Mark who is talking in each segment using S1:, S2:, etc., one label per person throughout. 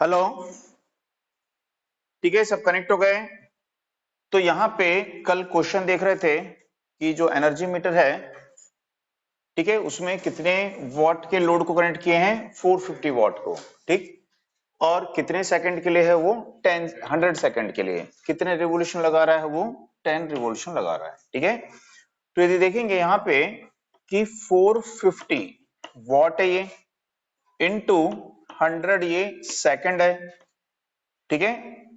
S1: Hello. ठीक है, सब कनेक्ट हो गए। तो यहाँ पे कल क्वेश्चन देख रहे थे कि जो एनर्जी मीटर है, ठीक है, उसमें कितने वॉट के लोड को कनेक्ट किए हैं, 450 वॉट को। ठीक, और कितने सेकंड के लिए है वो, 100 सेकंड के लिए कितने रिवोल्यूशन लगा रहा है वो, 10 रिवोल्यूशन लगा रहा है। ठीक है, तो यदि देखेंगे यहाँ पे कि 450 वॉट है ये, इनटू 100 ये सेकंड है। ठीक है,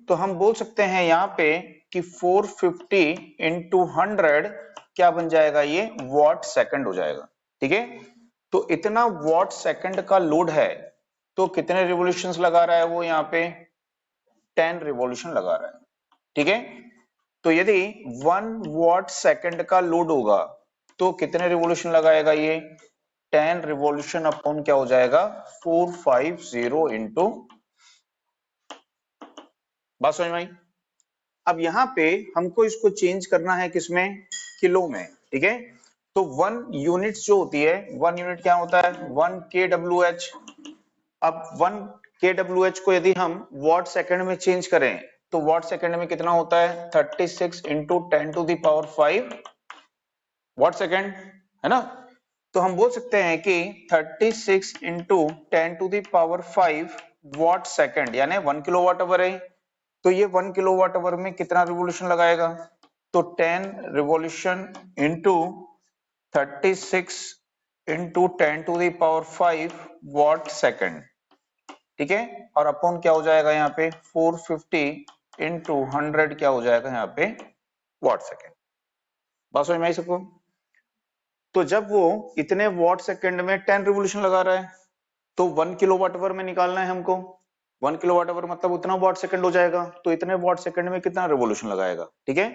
S1: तो हम बोल सकते हैं यहाँ पे कि 450 इंटू 100 क्या बन जाएगा, ये वॉट सेकंड हो जाएगा। ठीक है, तो इतना वॉट सेकंड का लोड है, तो कितने रिवोल्यूशंस लगा रहा है वो, यहाँ पे 10 रिवोल्यूशन लगा रहा है। ठीक है, तो यदि 1 वॉट सेकंड का लोड होगा तो कितने रिवोल्यूशन लगाएगा ये, 10 रिवोल्यूशन अपॉन क्या हो जाएगा, 450 इंटू, बात समझ में आई। अब यहाँ पे हमको इसको चेंज करना है किसमें, किलो में। ठीक है, तो 1 यूनिट जो होती है, 1 यूनिट क्या होता है, 1 kWh। अब 1 kWh को यदि हम वॉट सेकंड में चेंज करें तो वॉट सेकंड में कितना होता है, 36 इंटू 10⁵ वॉट सेकंड, है ना। तो हम बोल सकते हैं कि 36 इंटू 10⁵ वॉट सेकंड यानी 1 किलोवाट आवर है। तो ये 1 किलोवाट आवर में कितना रिवोल्यूशन लगाएगा, तो 10 revolution into 36 into 10⁵ what second. ठीक है, और अपॉन क्या हो जाएगा यहाँ पे, 450 इंटू 100 क्या हो जाएगा यहाँ पे, वॉट सेकंड। बात समझ में आई सबको। तो जब वो इतने वॉट सेकंड में 10 रिवोल्यूशन लगा रहा है तो 1 किलोवाट आवर में निकालना है हमको। 1 किलोवाट आवर मतलब उतना वॉट सेकंड हो जाएगा, तो इतने वॉट सेकंड में कितना रिवोल्यूशन लगाएगा। ठीक है,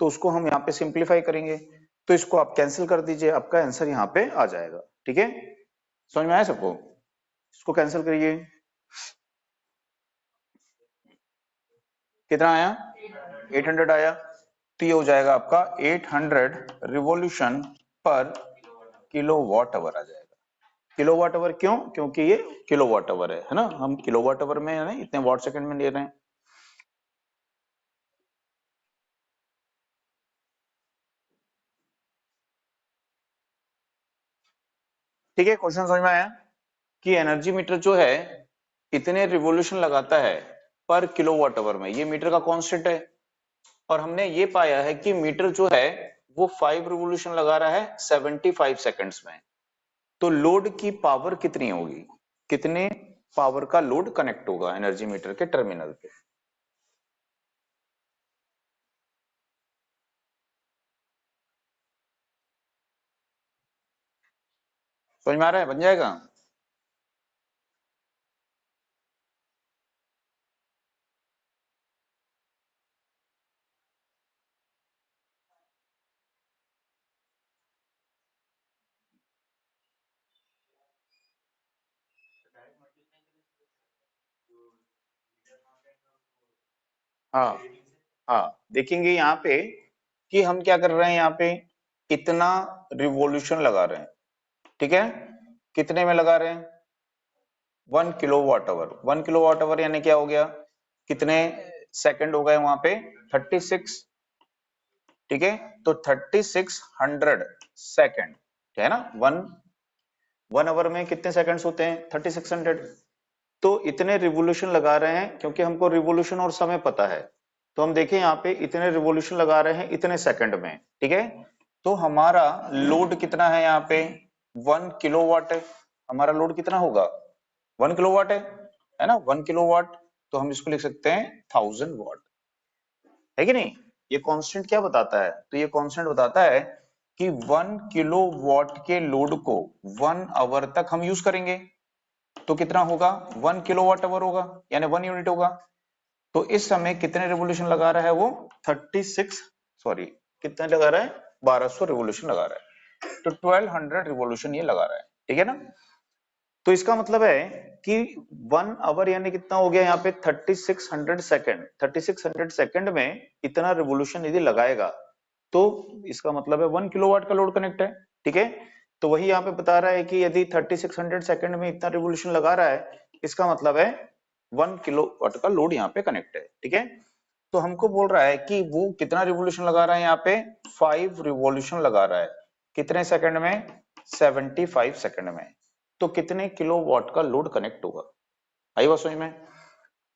S1: तो उसको हम यहाँ पे सिंप्लीफाई करेंगे, तो इसको आप कैंसिल कर दीजिए, आपका आंसर यहाँ पे आ जाएगा। ठीक है, समझ में आया सबको, इसको कैंसिल करिए, कितना आया, 800 आया। तो ये हो जाएगा आपका 800 रिवोल्यूशन पर किलोवाट आवर आ जाएगा। किलोवाट आवर क्यों, क्योंकि ये किलोवाट आवर है ना, हम किलोवाट आवर में है ना, इतने वॉट सेकंड में ले रहे हैं। ठीक है, क्वेश्चन समझ में आया कि एनर्जी मीटर जो है इतने रिवोल्यूशन लगाता है पर किलोवाट आवर में, ये मीटर का कांस्टेंट है। और हमने ये पाया है कि मीटर जो है वो 5 रिवोल्यूशन लगा रहा है 75 सेकंड्स में। तो लोड की पावर कितनी होगी, कितने पावर का लोड कनेक्ट होगा एनर्जी मीटर के टर्मिनल पे। समझ में आ रहा है, बन जाएगा। हाँ हाँ, देखेंगे यहाँ पे कि हम क्या कर रहे हैं, यहाँ पे इतना रिवॉल्यूशन लगा रहे हैं। ठीक है, कितने में लगा रहे हैं, 1 किलोवाट आवर। 1 किलोवाट आवर यानी क्या हो गया, कितने सेकंड हो गए वहां पे, 36। ठीक है, तो 3600 सेकंड है ना, वन आवर में कितने सेकंड्स होते हैं, 3600। तो इतने रिवोल्यूशन लगा रहे हैं, क्योंकि हमको रिवोल्यूशन और समय पता है, तो हम देखें यहाँ पे इतने रिवोल्यूशन लगा रहे हैं इतने सेकंड में। ठीक है, तो हमारा लोड कितना है यहाँ पे, 1 किलोवाट है। हमारा लोड कितना होगा, 1 किलोवाट है ना, 1 किलोवाट। तो हम इसको लिख सकते हैं 1000 वॉट, है कि नहीं। ये कांस्टेंट क्या बताता है, तो ये कांस्टेंट बताता है कि 1 किलोवाट के लोड को 1 आवर तक हम यूज करेंगे, तो कितना होगा, 1 किलोवाट आवर होगा यानी 1 यूनिट होगा। तो इस समय कितने रिवोल्यूशन लगा रहा है वो, 36, सॉरी कितने लगा रहा है, 1200 रिवोल्यूशन लगा रहा है। तो 1200 रिवोल्यूशन ये लगा रहा है। ठीक है ना, तो इसका मतलब है कि 1 आवर यानी कितना हो गया यहाँ पे, 3600 सेकंड। 3600 सेकंड में इतना रिवोल्यूशन यदि लगाएगा तो इसका मतलब है 1 किलोवाट का लोड कनेक्ट है। ठीक है, तो वही यहाँ पे बता रहा है कि यदि 3600 सेकंड में इतना रिवोल्यूशन लगा रहा है, इसका मतलब है 1 किलोवाट का लोड यहाँ पे कनेक्ट है, ठीक है। तो हमको बोल रहा है कि वो कितना रिवोल्यूशन लगा रहा है, यहाँ पे 5 रिवोल्यूशन लगा रहा है, कितने सेकंड में, 75 सेकंड में। तो कितने किलोवाट का लोड कनेक्ट होगा, आई बात समझ में।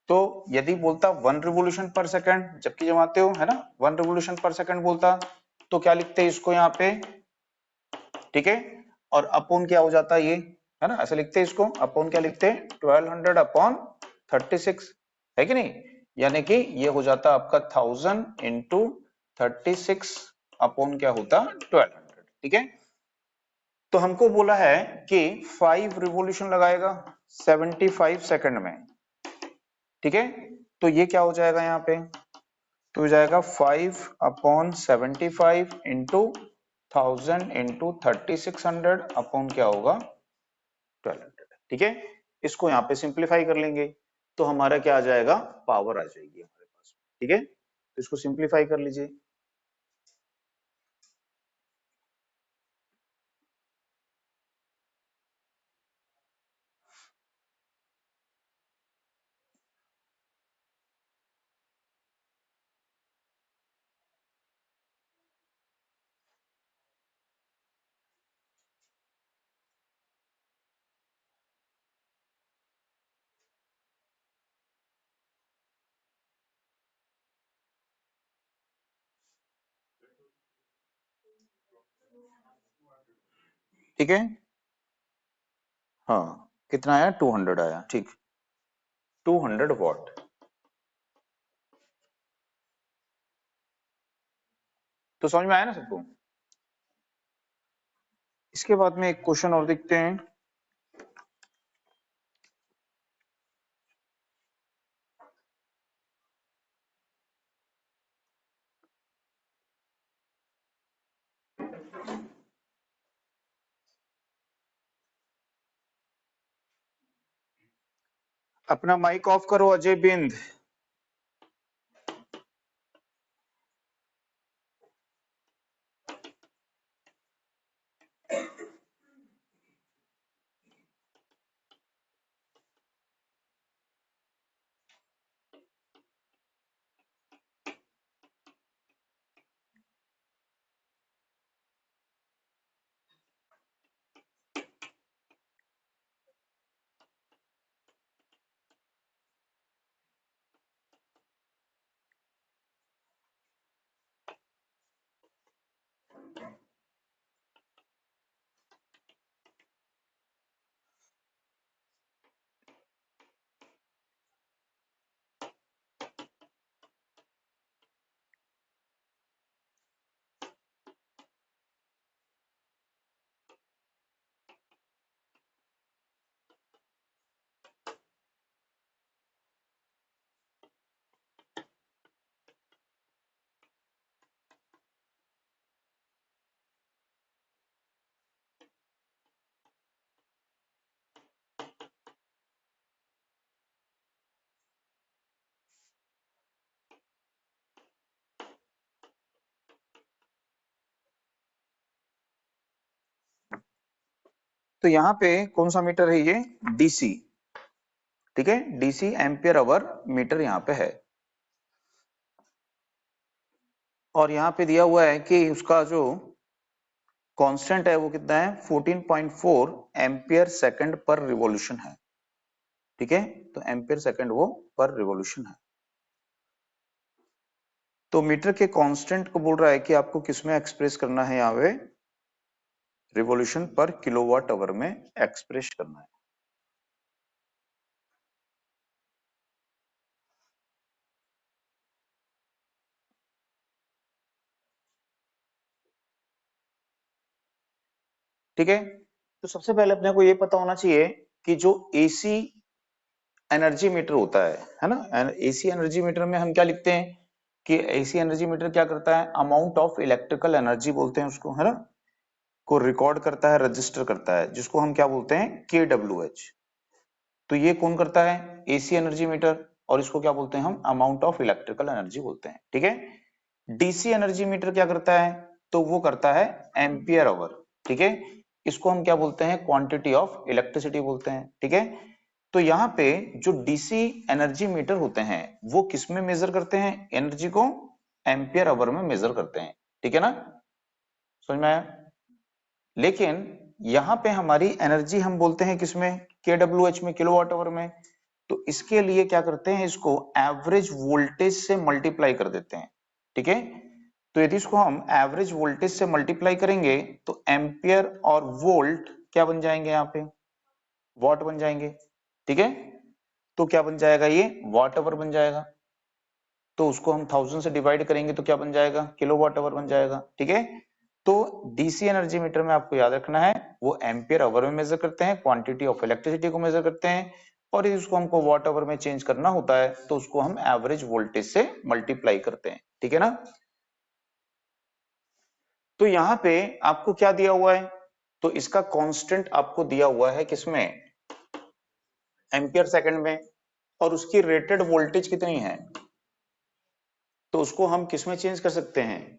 S1: तो यदि बोलता 1 रिवोल्यूशन पर सेकंड, जबकि जमाते हो है ना 1 रिवोल्यूशन पर सेकंड बोलता, तो क्या लिखते हैं इसको यहाँ पे, ठीक है। और अपॉन क्या हो जाता है ये, है ना, ऐसे लिखते हैं इसको, अपॉन क्या लिखते हैं 1200 अपॉन 36, है कि नहीं। यानी कि ये हो जाता आपका 1000 इंटू 36 अपॉन क्या होता 1200, ठीक है। तो हमको बोला है कि 5 रिवोल्यूशन लगाएगा 75 सेकंड में, ठीक है। तो ये क्या हो जाएगा यहाँ पे, तो हो जाएगा 5 अपॉन 75 इंटू 1000 इंटू 3600 अपॉन क्या होगा 1200, ठीक है। इसको यहाँ पे सिंप्लीफाई कर लेंगे तो हमारा क्या आ जाएगा, पावर आ जाएगी हमारे पास, ठीक है। तो इसको सिंप्लीफाई कर लीजिए। ठीक है, हाँ कितना आया 200 आया, ठीक, 200 वॉट। तो समझ में आया ना सबको। इसके बाद में एक क्वेश्चन और देखते हैं। अपना माइक ऑफ करो अजय बिंद। तो यहाँ पे कौन सा मीटर है ये, डीसी, ठीक है, डीसी एम्पियर आवर मीटर यहाँ पे है। और यहाँ पे दिया हुआ है कि उसका जो कांस्टेंट है वो कितना है 14.4 एम्पियर सेकंड पर रिवॉल्यूशन है, ठीक है। तो एम्पियर सेकंड वो पर रिवॉल्यूशन है। तो मीटर के कांस्टेंट को बोल रहा है कि आपको किसमें एक्सप्रेस करना है, यहाँ पे रिवॉल्यूशन पर किलोवाट आवर में एक्सप्रेस करना है। ठीक है। तो सबसे पहले अपने को ये पता होना चाहिए कि जो एसी एनर्जी मीटर होता है ना, एसी एनर्जी मीटर में हम क्या लिखते हैं कि एसी एनर्जी मीटर क्या करता है, अमाउंट ऑफ इलेक्ट्रिकल एनर्जी बोलते हैं उसको, है ना, को रिकॉर्ड करता है, रजिस्टर करता है, जिसको हम क्या बोलते हैं KWH। तो ये कौन करता है, एसी एनर्जी मीटर, और इसको क्या बोलते हैं हम, अमाउंट ऑफ इलेक्ट्रिकल एनर्जी बोलते हैं, ठीक है। डीसी एनर्जी मीटर क्या करता है, तो वो करता है एम्पियर आवर, ठीक है। इसको हम क्या बोलते हैं, क्वांटिटी ऑफ इलेक्ट्रिसिटी बोलते हैं, ठीक है। तो यहाँ पे जो डीसी एनर्जी मीटर होते हैं वो किस में मेजर करते हैं, एनर्जी को एम्पियर आवर में मेजर करते हैं, ठीक है ना, समझ में आया। लेकिन यहाँ पे हमारी एनर्जी हम बोलते हैं किसमें, केडब्ल्यूएच में, किलोवाट आवर में। तो इसके लिए क्या करते हैं, इसको एवरेज वोल्टेज से मल्टीप्लाई कर देते हैं, ठीक है। तो यदि इसको हम एवरेज वोल्टेज से मल्टीप्लाई करेंगे तो एम्पियर और वोल्ट क्या बन जाएंगे, यहाँ पे वॉट बन जाएंगे, ठीक है। तो क्या बन जाएगा, ये वॉट आवर बन जाएगा। तो उसको हम 1000 से डिवाइड करेंगे तो क्या बन जाएगा, किलोवाट आवर बन जाएगा, ठीक है। तो डीसी एनर्जी मीटर में आपको याद रखना है वो एम्पियर आवर में मेजर करते हैं, क्वांटिटी ऑफ इलेक्ट्रिसिटी को मेजर करते हैं, और यदि उसको हमको वॉट आवर में चेंज करना होता है तो उसको हम एवरेज वोल्टेज से मल्टीप्लाई करते हैं, ठीक है ना। तो यहाँ पे आपको क्या दिया हुआ है, तो इसका कांस्टेंट आपको दिया हुआ है किसमें, एम्पियर सेकंड में, और उसकी रेटेड वोल्टेज कितनी है, तो उसको हम किस में चेंज कर सकते हैं,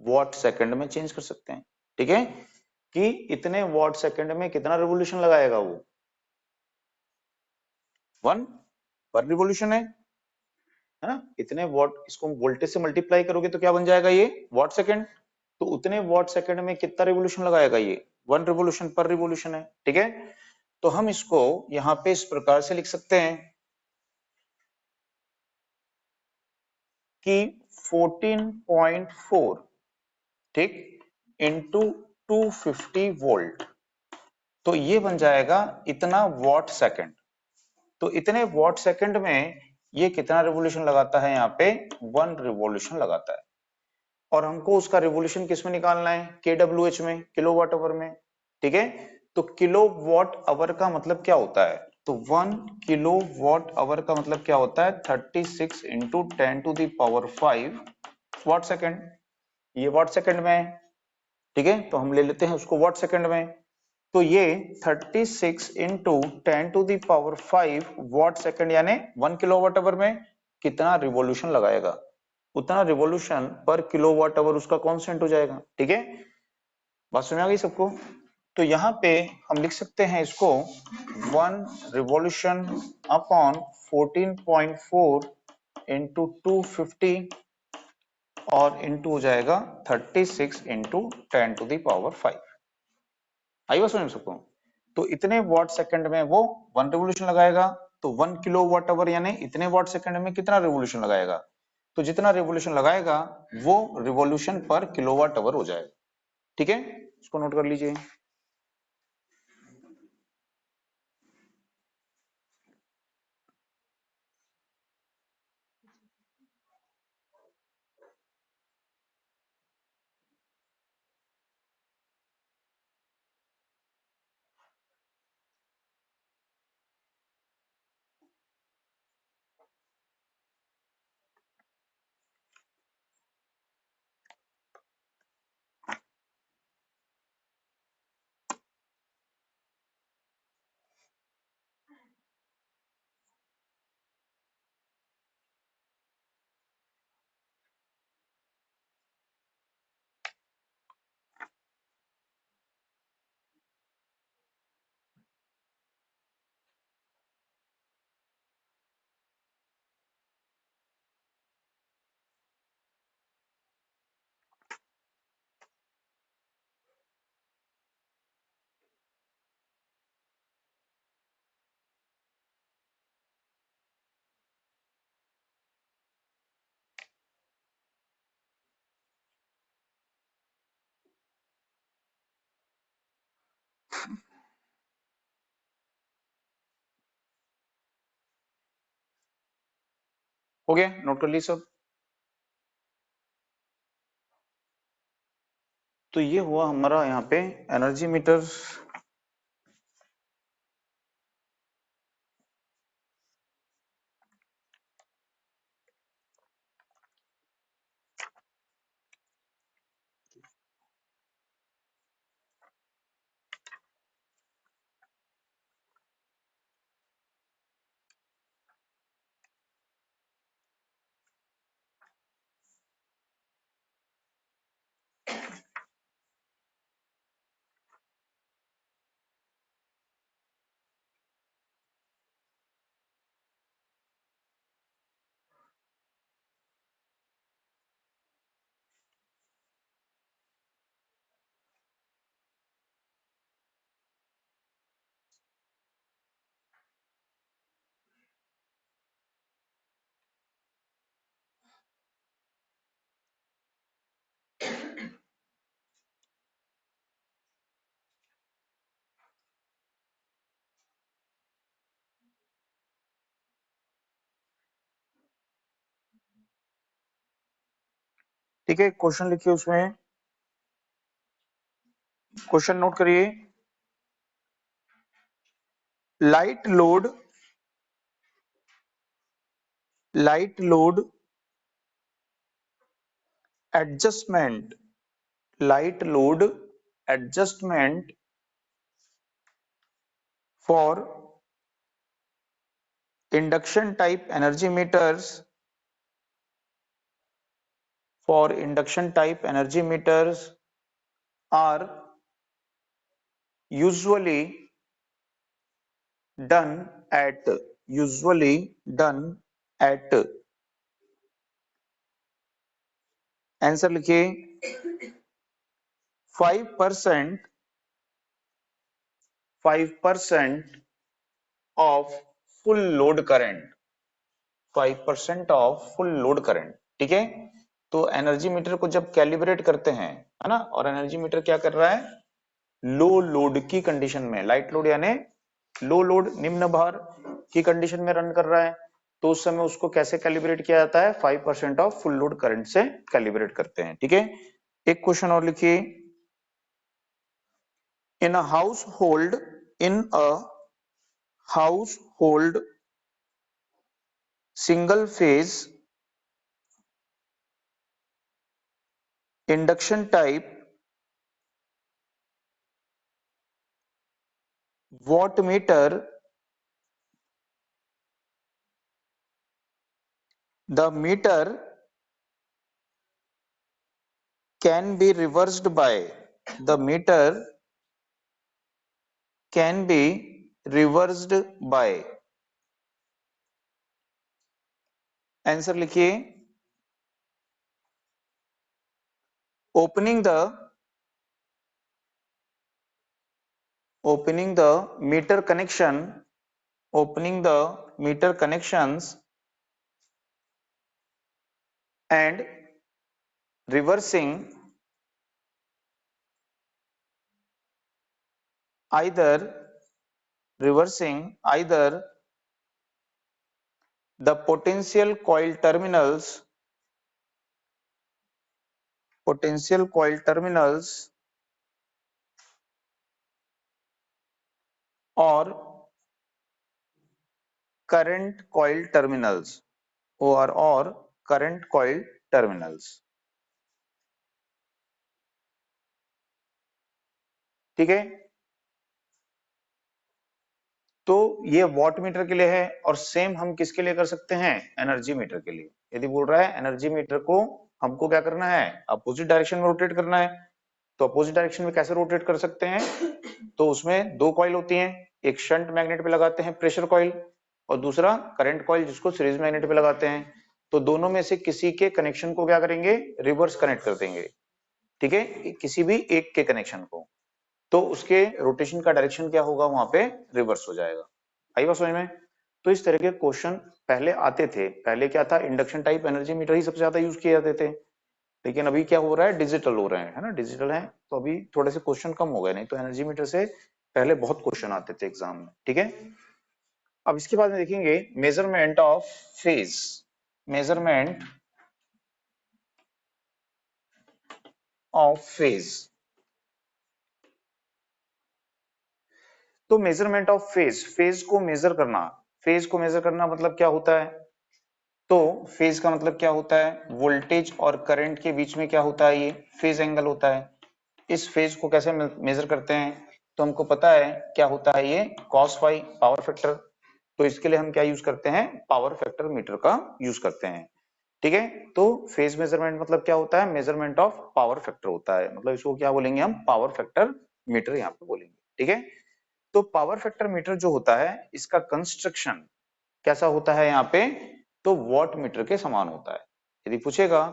S1: वॉट सेकंड में चेंज कर सकते हैं, ठीक है। कि इतने वॉट सेकंड में कितना रिवोल्यूशन लगाएगा वो, 1 पर रिवोल्यूशन है ना। इतने वॉट, इसको वोल्टेज से मल्टीप्लाई करोगे तो क्या बन जाएगा, ये वॉट सेकंड। तो उतने वॉट सेकंड में कितना रिवोल्यूशन लगाएगा, ये 1 रिवोल्यूशन पर रिवोल्यूशन है, ठीक है। तो हम इसको यहाँ पे इस प्रकार से लिख सकते हैं कि 14.4, ठीक, इंटू 250 वोल्ट, तो ये बन जाएगा इतना वॉट सेकंड। तो इतने वॉट सेकंड में ये कितना रिवोल्यूशन लगाता है, यहाँ पे 1 रिवोल्यूशन लगाता है। और हमको उसका रिवोल्यूशन किस में निकालना है, केडब्ल्यूएच में, किलोवाट आवर में, ठीक है। तो किलो वॉट आवर का मतलब क्या होता है, तो 1 किलो वॉट आवर का मतलब क्या होता है, 36 इंटू 10⁵ वॉट सेकंड। ये वॉट सेकंड में है, ठीक है, तो हम ले लेते हैं उसको वॉट सेकंड में। तो ये 36 इंटू 10⁵ वॉट सेकंड यानी 1 किलोवाट आवर में कितना रिवॉल्यूशन लगाएगा, उतना रिवॉल्यूशन पर किलोवाट आवर उसका कांस्टेंट हो जाएगा, ठीक है। बात समझ आ गई सबको। तो यहाँ पे हम लिख सकते हैं इसको 1 रिवॉल्यूशन अपॉन 14.4 इंटू 250 और इंटू हो जाएगा 36 इंटू 10⁵। आई बात समझ में सबको। तो इतने वॉट सेकंड में वो 1 रिवोल्यूशन लगाएगा, तो 1 किलो वॉट आवर यानी इतने वॉट सेकंड में कितना रिवोल्यूशन लगाएगा, तो जितना रिवोल्यूशन लगाएगा वो रिवोल्यूशन पर किलोवाट आवर हो जाएगा, ठीक है। इसको नोट कर लीजिए। हो गया, नोट कर ली सब। तो ये हुआ हमारा यहाँ पे एनर्जी मीटर। ठीक है, क्वेश्चन लिखिए, उसमें क्वेश्चन नोट करिए। Light load adjustment, light load adjustment for induction type energy meters, for induction type energy meters are usually done at, usually done at, answer लिखिए 5%, 5% of full load current, 5% of full load current। ठीक है, तो energy meter को जब calibrate करते हैं, है ना, और एनर्जी मीटर क्या कर रहा है, लो लोड की कंडीशन में, लाइट लोड यानी लो लोड, निम्न भार की कंडीशन में रन कर रहा है, तो उस समय उसको कैसे कैलिब्रेट किया जाता है, 5% ऑफ फुल लोड करंट से कैलिब्रेट करते हैं। ठीक है, एक क्वेश्चन और लिखिए। In a household, in a household single phase induction type watt meter, the meter can be reversed by, the meter can be reversed by, answer लिखिए opening the, opening the meter connection, opening the meter connections and reversing either, reversing either the potential coil terminals, potential coil terminals or current coil terminals, or current coil terminals। ठीक है, तो ये watt meter के लिए है, और same हम किसके लिए कर सकते हैं, एनर्जी मीटर के लिए। यदि बोल रहा है एनर्जी मीटर को हमको क्या करना है, अपोजिट डायरेक्शन में रोटेट करना है, तो अपोजिट डायरेक्शन में कैसे रोटेट कर सकते हैं, तो उसमें दो कॉइल होती हैं, एक शंट मैग्नेट पे लगाते हैं प्रेशर कॉइल, और दूसरा करंट कॉइल जिसको सीरीज मैग्नेट पे लगाते हैं, तो दोनों में से किसी के कनेक्शन को क्या करेंगे, रिवर्स कनेक्ट कर देंगे। ठीक है, किसी भी एक के कनेक्शन को, तो उसके रोटेशन का डायरेक्शन क्या होगा, वहां पे रिवर्स हो जाएगा। आई बात समझ में। तो इस तरह के क्वेश्चन पहले आते थे, पहले क्या था, इंडक्शन टाइप एनर्जी मीटर ही सबसे ज्यादा यूज किए जाते थे, लेकिन अभी क्या हो रहा है, डिजिटल हो रहे हैं, है ना, डिजिटल है, तो अभी थोड़े से क्वेश्चन कम हो गए, नहीं तो एनर्जी मीटर से पहले बहुत क्वेश्चन आते थे एग्जाम में। ठीक है, अब इसके बाद में देखेंगे measurement of phase, measurement of phase. तो मेजरमेंट ऑफ फेज, फेज को मेजर करना, फेज को मेजर करना मतलब क्या होता है, तो फेज का मतलब क्या होता है, वोल्टेज और करंट के बीच में क्या होता है, ये फेज एंगल होता है। इस फेज को कैसे मेजर करते हैं, तो हमको पता है क्या होता है, ये cos फाई पावर फैक्टर, तो इसके लिए हम क्या यूज करते हैं, पावर फैक्टर मीटर का यूज करते हैं। ठीक है, तो फेज मेजरमेंट मतलब क्या होता है, मेजरमेंट ऑफ पावर फैक्टर होता है, मतलब इसको क्या बोलेंगे हम, पावर फैक्टर मीटर यहाँ पे बोलेंगे। ठीक है, तो पावर फैक्टर मीटर जो होता है, इसका कंस्ट्रक्शन कैसा होता है यहाँ पे, तो वॉट मीटर के समान होता है। यदि पूछेगा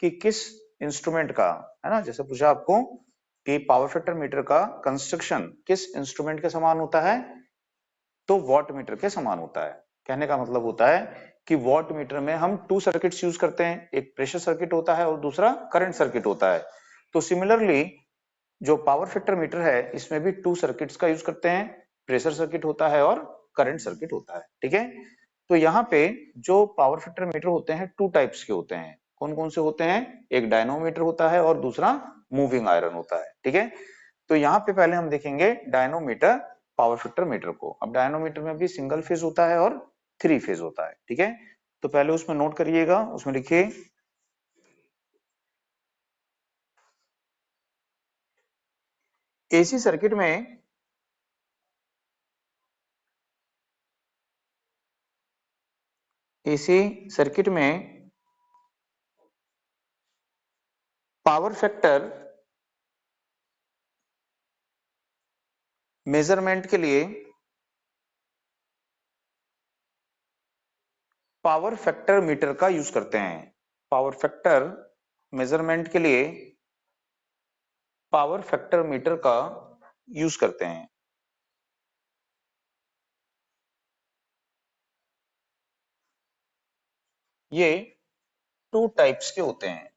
S1: कि किस इंस्ट्रूमेंट का, है ना, जैसे पूछा आपको कि पावर फैक्टर मीटर का कंस्ट्रक्शन किस इंस्ट्रूमेंट के समान होता है, तो वॉट मीटर के समान होता है। कहने का मतलब होता है कि वॉट मीटर में हम टू सर्किट्स यूज करते हैं, एक प्रेशर सर्किट होता है और दूसरा करंट सर्किट होता है। तो सिमिलरली जो पावर फैक्टर मीटर है इसमें भी टू सर्किट्स का यूज करते हैं, प्रेशर सर्किट होता है और करंट सर्किट होता है, ठीक है। तो यहाँ पे जो पावर फैक्टर मीटर होते हैं टू टाइप्स के होते हैं, कौन कौन से होते हैं, एक डायनोमीटर होता है और दूसरा मूविंग आयरन होता है, ठीक है। तो यहाँ पे पहले हम देखेंगे डायनोमीटर पावर फैक्टर मीटर को। अब डायनोमीटर में भी सिंगल फेज होता है और थ्री फेज होता है, ठीक है। तो पहले उसमें नोट करिएगा, उसमें लिखिए एसी सर्किट में एसी सर्किट में पावर फैक्टर मेजरमेंट के लिए पावर फैक्टर मीटर का यूज करते हैं। पावर फैक्टर मेजरमेंट के लिए पावर फैक्टर मीटर का यूज करते हैं। ये टू टाइप्स के होते हैं,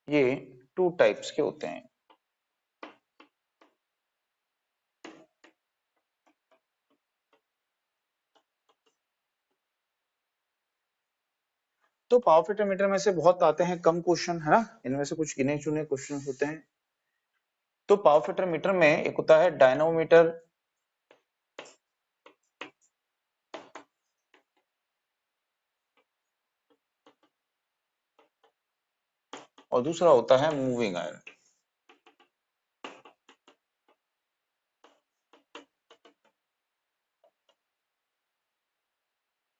S1: ये टू टाइप्स के होते हैं। तो पावर फैक्टर मीटर में से बहुत आते हैं कम क्वेश्चन, है ना, इनमें से कुछ गिने चुने क्वेश्चन होते हैं। तो पावर फैक्टर मीटर में एक होता है डायनोमीटर और दूसरा होता है मूविंग आयरन।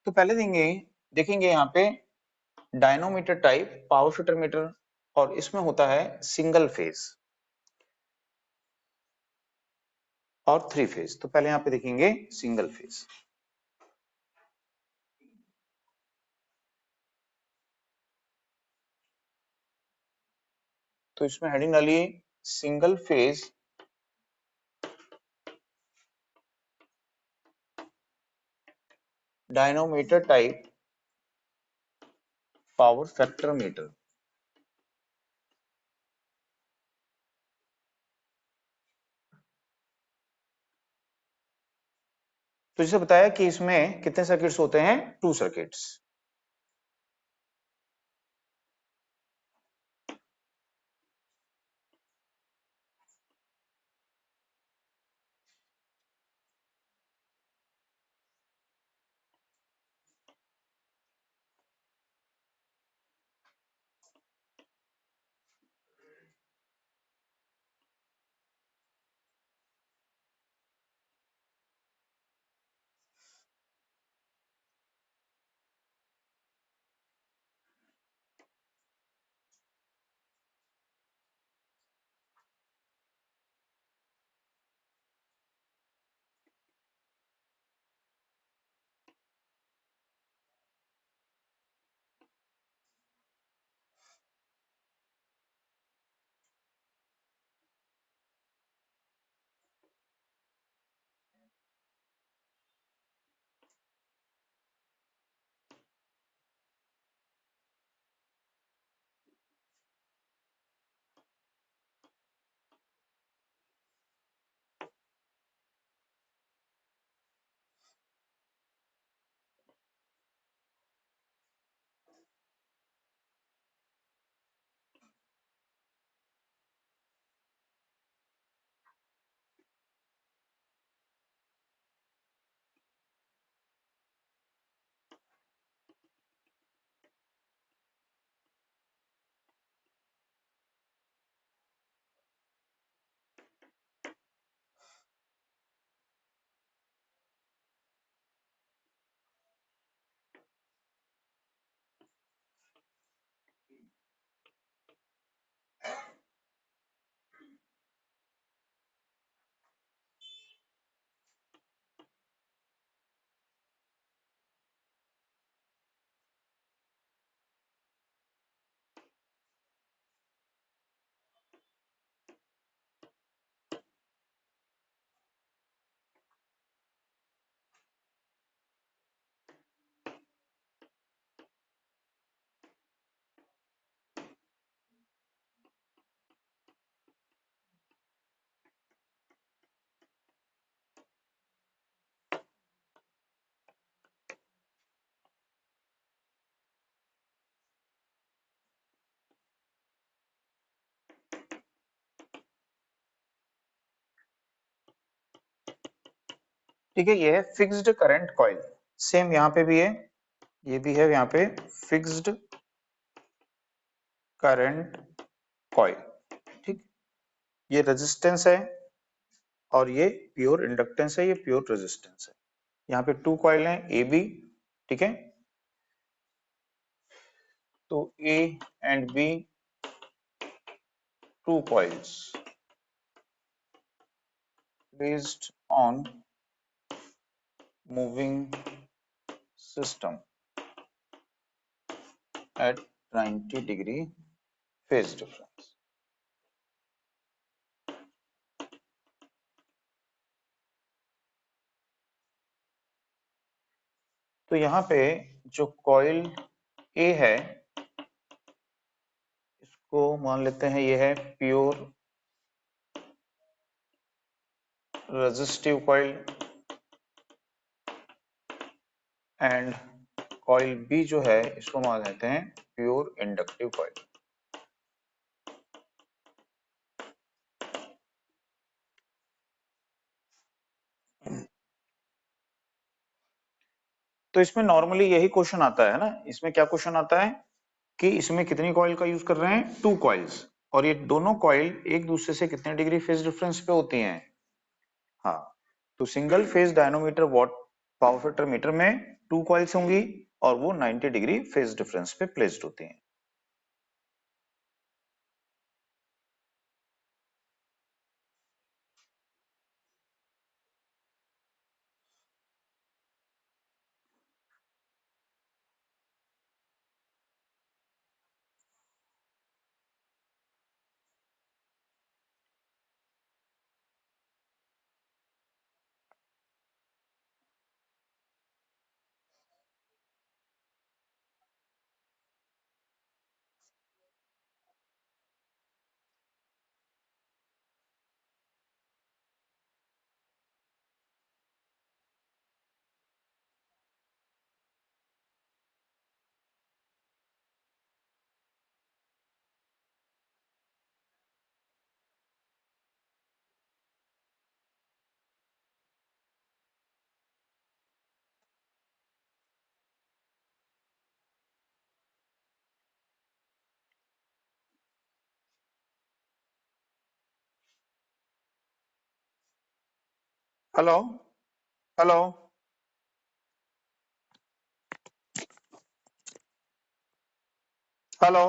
S1: तो पहले देखेंगे यहाँ पे dynamometer type power factor metre, और इसमें होता है सिंगल फेज और थ्री फेज। तो पहले यहाँ पे देखेंगे सिंगल फेज। तो इसमें हेडिंग डालिए single phase dynamometer type power factor metre. तो जैसे बताया कि इसमें कितने सर्किट्स होते हैं, टू सर्किट्स। ठीक है, ये है फिक्स्ड करंट कॉइल। सेम यहाँ पे भी है, ये भी है यहाँ पे फिक्स्ड करंट कॉइल। ठीक, ये रेजिस्टेंस है और ये प्योर इंडक्टेंस है, ये प्योर रेजिस्टेंस है। यहाँ पे टू कॉइल हैं ए बी, ठीक है। तो A and B, two coils placed on moving system at 90-degree phase difference। तो यहाँ पे जो कॉइल ए है इसको मान लेते हैं ये है pure resistive coil, and coil B जो है इसको मान लेते हैं प्योर इंडक्टिव कॉइल। तो इसमें नॉर्मली यही क्वेश्चन आता है ना, इसमें क्या क्वेश्चन आता है कि इसमें कितनी कॉइल का यूज कर रहे हैं, टू कॉइल्स, और ये दोनों कॉइल एक दूसरे से कितने डिग्री फेज डिफरेंस पे होती हैं। हाँ, तो single phase dynamometer what power factor metre में टू कॉइल्स होंगी और वो 90 डिग्री फेज डिफरेंस पे प्लेस्ड होती हैं। हेलो, हेलो, हेलो,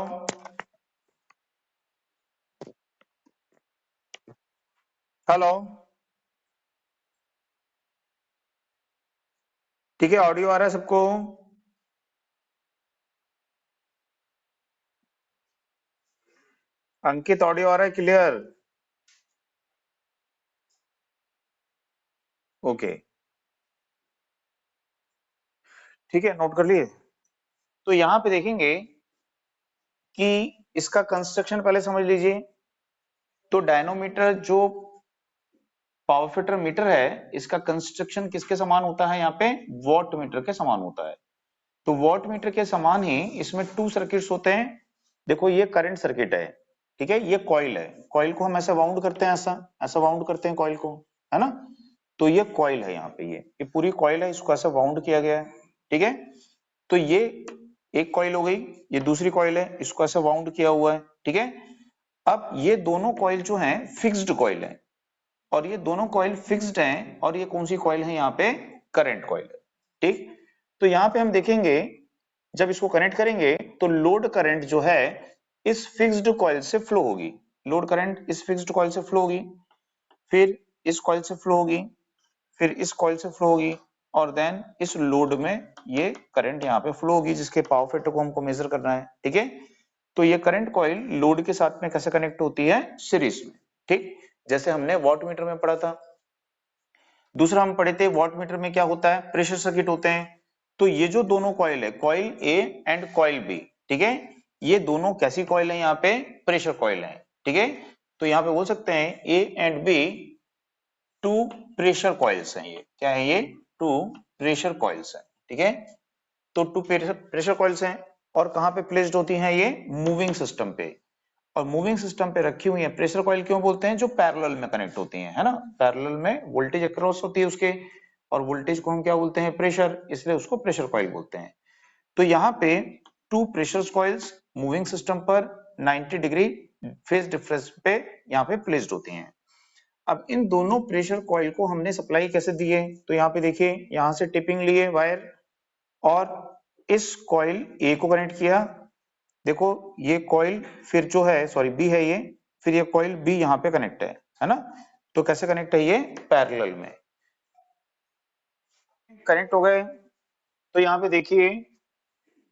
S1: हेलो, ठीक है, ऑडियो आ रहा है सबको? अंकित, ऑडियो आ रहा है क्लियर? ओके, ठीक है, नोट कर लिए। तो यहाँ पे देखेंगे कि इसका कंस्ट्रक्शन पहले समझ लीजिए। तो डायनोमीटर जो पावर फैक्टर मीटर है इसका कंस्ट्रक्शन किसके समान होता है, यहाँ पे वॉट मीटर के समान होता है। तो वॉट मीटर के समान ही इसमें टू सर्किट्स होते हैं। देखो ये करंट सर्किट है, ठीक है, ये कॉइल है, कॉइल को हम ऐसा वाउंड करते हैं, ऐसा ऐसा वाउंड करते हैं कॉइल को, है ना। तो ये कॉइल है, यहाँ पे ये पूरी कॉइल है, इसको ऐसा वाउंड किया गया है, ठीक है। तो ये एक कॉइल हो गई, ये दूसरी कॉइल है, इसको ऐसा वाउंड किया हुआ है, ठीक है। अब ये दोनों कॉइल जो हैं फिक्स्ड कॉइल है, और ये दोनों कॉइल फिक्स्ड हैं, और ये कौन सी कॉइल है, यहाँ पे करंट कॉइल है, ठीक। तो यहाँ पे हम देखेंगे जब इसको कनेक्ट करेंगे तो लोड करंट जो है इस फिक्स्ड कॉइल से फ्लो होगी, लोड करंट इस फिक्स्ड कॉइल से फ्लो होगी, फिर इस कॉइल से फ्लो होगी, फिर इस कॉइल से फ्लो होगी, और देन इस लोड में ये करंट यहाँ पे फ्लो होगी जिसके पावर फैक्टर को हमको मेजर करना है, ठीक है। तो ये करंट कॉइल लोड के साथ में कैसे कनेक्ट होती है, सीरीज में, ठीक, जैसे हमने वॉट मीटर में पढ़ा था। दूसरा हम पढ़े थे वॉट मीटर में क्या होता है, प्रेशर सर्किट होते हैं। तो ये जो दोनों कॉइल है, coil A and coil B, ठीक है, ये दोनों कैसी कॉइल है, यहाँ पे प्रेशर कॉइल है, ठीक है। तो यहाँ पे बोल सकते हैं A and B two pressure coils हैं, ये क्या है, ये टू प्रेशर कॉइल्स हैं, ठीक है। तो टू प्रेशर कॉइल्स हैं, और कहाँ पे प्लेस्ड होती हैं, ये मूविंग सिस्टम पे, और मूविंग सिस्टम पे रखी हुई है। प्रेशर कॉइल क्यों बोलते हैं, जो पैरेलल में कनेक्ट होती हैं, है ना, पैरेलल में वोल्टेज अक्रॉस होती है उसके, और वोल्टेज को हम क्या बोलते हैं, प्रेशर, इसलिए उसको प्रेशर कॉइल बोलते हैं। तो यहाँ पे two pressure coils moving system पर 90 डिग्री फेज डिफरेंस पे यहाँ पे प्लेस्ड होती हैं। अब इन दोनों प्रेशर कॉइल को हमने सप्लाई कैसे दी है, तो यहाँ पे देखिए, यहाँ से टिपिंग लिए वायर और इस कॉइल ए को कनेक्ट किया। देखो ये कॉइल फिर जो है, सॉरी बी है ये, फिर ये कॉइल बी यहाँ पे कनेक्ट है ना। तो कैसे कनेक्ट है, ये पैरेलल में कनेक्ट हो गए। तो यहाँ पे देखिए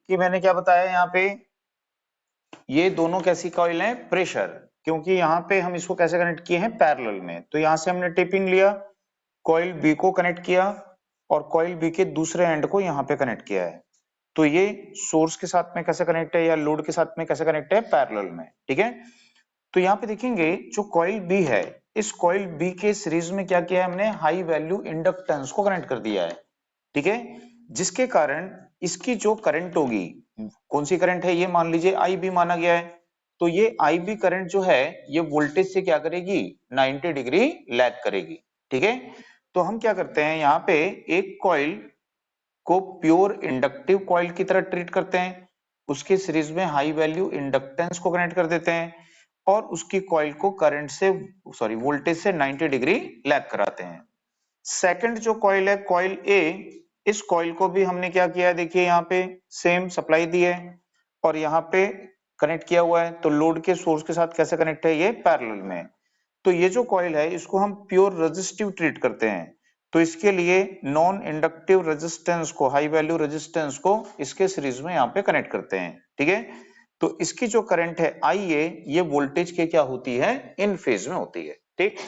S1: कि मैंने क्या बताया, यहाँ पे ये दोनों कैसी कॉइल हैं, प्रेशर, क्योंकि यहाँ पे हम इसको कैसे कनेक्ट किए हैं, पैरेलल में। तो यहाँ से हमने टिपिंग लिया, कॉइल बी को कनेक्ट किया और कॉइल बी के दूसरे एंड को यहाँ पे कनेक्ट किया है। तो ये सोर्स के साथ में कैसे कनेक्ट है या लोड के साथ में कैसे कनेक्ट है, पैरेलल में, ठीक है। तो यहाँ पे देखेंगे जो कॉइल बी है, इस कॉइल बी के सीरीज में क्या किया है हमने, हाई वैल्यू इंडक्टेंस को कनेक्ट कर दिया है, ठीक है, जिसके कारण इसकी जो करंट होगी, कौन सी करंट है, ये मान लीजिए आई बी माना गया है। तो ये आई बी करंट जो है ये वोल्टेज से क्या करेगी, 90 डिग्री लैग करेगी, ठीक है। तो हम क्या करते हैं, यहाँ पे एक कॉइल को प्योर इंडक्टिव कॉइल की तरह ट्रीट करते हैं, उसके सीरीज में हाई वैल्यू इंडक्टेंस को कनेक्ट कर देते हैं और उसकी कॉइल को करंट से, सॉरी वोल्टेज से 90 डिग्री लैग कराते हैं। सेकंड जो कॉइल है, कॉइल ए, इस कॉइल को भी हमने क्या किया है, देखिए यहाँ पे सेम सप्लाई दी है और यहाँ पे कनेक्ट किया हुआ है। तो लोड के सोर्स के साथ कैसे कनेक्ट है, ये पैरेलल में। तो ये जो कॉइल है इसको हम प्योर रेजिस्टिव ट्रीट करते हैं। तो इसके लिए नॉन इंडक्टिव रेजिस्टेंस को, हाई वैल्यू रेजिस्टेंस को इसके सीरीज में यहाँ पे कनेक्ट करते हैं, ठीक है। तो इसकी जो करंट है आई ए, ये वोल्टेज के क्या होती है, इन फेज में होती है, ठीक।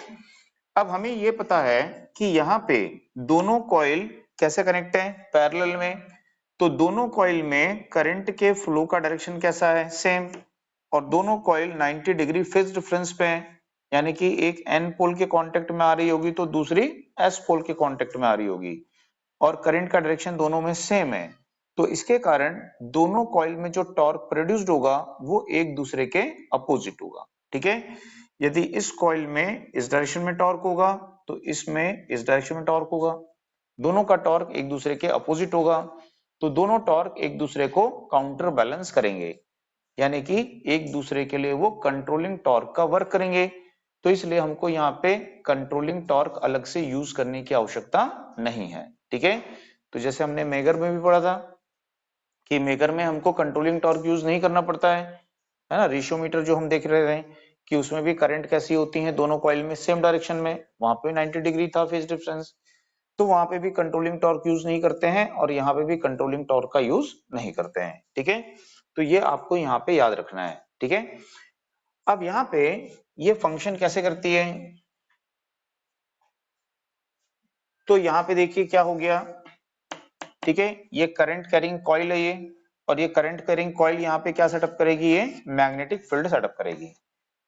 S1: अब हमें ये पता है कि यहाँ पे दोनों कॉइल कैसे कनेक्ट है, पैरेलल में। तो दोनों कॉइल में करंट के फ्लो का डायरेक्शन कैसा है, सेम, और दोनों कॉइल 90 डिग्री फेज डिफरेंस पे है, यानी कि एक एन पोल के कांटेक्ट में आ रही होगी तो दूसरी एस पोल के कांटेक्ट में आ रही होगी, और करंट का डायरेक्शन दोनों में सेम है। तो इसके कारण दोनों कॉइल में जो टॉर्क प्रोड्यूस्ड होगा वो एक दूसरे के अपोजिट होगा, ठीक है। यदि इस कॉइल में इस डायरेक्शन में टॉर्क होगा तो इसमें इस डायरेक्शन में टॉर्क होगा, दोनों का टॉर्क एक दूसरे के अपोजिट होगा। तो दोनों टॉर्क एक दूसरे को काउंटर बैलेंस करेंगे, यानी कि एक दूसरे के लिए वो कंट्रोलिंग टॉर्क का वर्क करेंगे। तो इसलिए हमको यहाँ पे कंट्रोलिंग टॉर्क अलग से यूज करने की आवश्यकता नहीं है, ठीक है। तो जैसे हमने मेगर में भी पढ़ा था कि मेगर में हमको कंट्रोलिंग टॉर्क यूज नहीं करना पड़ता है ना। रेशियोमीटर जो हम देख रहे थे कि उसमें भी करंट कैसी होती है, दोनों कॉइल में सेम डायरेक्शन में, वहां पे 90 डिग्री था फेज डिफरेंस। तो वहां पे भी कंट्रोलिंग टॉर्क यूज नहीं करते हैं और यहाँ पे भी कंट्रोलिंग टॉर्क का यूज नहीं करते हैं, ठीक है। तो ये आपको यहाँ पे याद रखना है, ठीक है। अब यहाँ पे ये फंक्शन कैसे करती है, तो यहाँ पे देखिए क्या हो गया, ठीक है। ये करंट कैरिंग कॉइल है ये, और ये करंट कैरिंग कॉइल यहाँ पे क्या सेटअप करेगी, ये मैग्नेटिक फील्ड सेटअप करेगी।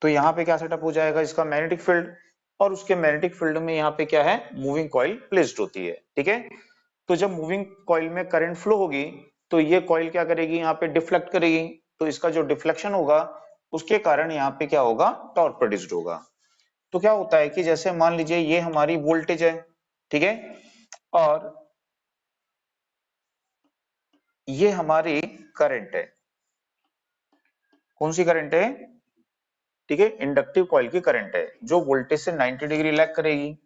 S1: तो यहाँ पे क्या सेटअप हो जाएगा, इसका मैग्नेटिक फील्ड, और उसके मैग्नेटिक फील्ड में यहाँ पे क्या है, मूविंग कॉइल प्लेस्ड होती है, ठीक है। तो जब मूविंग कॉइल में करंट फ्लो होगी तो ये कॉइल क्या करेगी, यहाँ पे डिफ्लेक्ट करेगी। तो इसका जो डिफ्लेक्शन होगा उसके कारण यहाँ पे क्या होगा, टॉर्क प्रोड्यूस्ड होगा। तो क्या होता है कि जैसे मान लीजिए ये हमारी वोल्टेज है, ठीक है, और ये हमारी करंट है, कौन सी करंट है, ठीक है, इंडक्टिव कॉइल की करंट है जो वोल्टेज से 90 डिग्री लैग करेगी।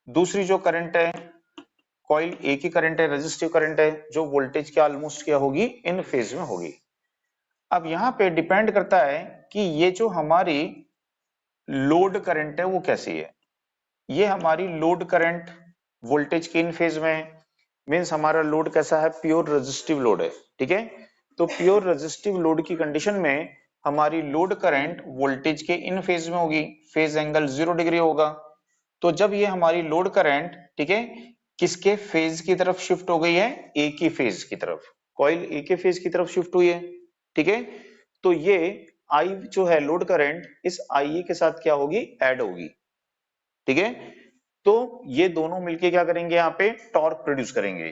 S1: दूसरी जो करंट है, कॉइल ए की करंट है, रेजिस्टिव करंट है, जो वोल्टेज के ऑलमोस्ट क्या होगी, इन फेज में होगी। अब यहाँ पे डिपेंड करता है कि ये जो हमारी लोड करंट है वो कैसी है। ये हमारी लोड करंट वोल्टेज के इन फेज में है, मीन्स हमारा लोड कैसा है, प्योर रेजिस्टिव लोड है, ठीक है। तो प्योर रेजिस्टिव लोड की कंडीशन में हमारी लोड करंट वोल्टेज के इन फेज में होगी, फेज एंगल 0 डिग्री होगा। तो जब ये हमारी लोड करंट, ठीक है, किसके फेज की तरफ शिफ्ट हो गई है, ए की फेज की तरफ, कॉइल ए के फेज की तरफ शिफ्ट हुई है, ठीक है। तो ये आई जो है लोड करंट इस आई के साथ क्या होगी, ऐड होगी, ठीक है। तो ये दोनों मिलके क्या करेंगे, यहाँ पे टॉर्क प्रोड्यूस करेंगे।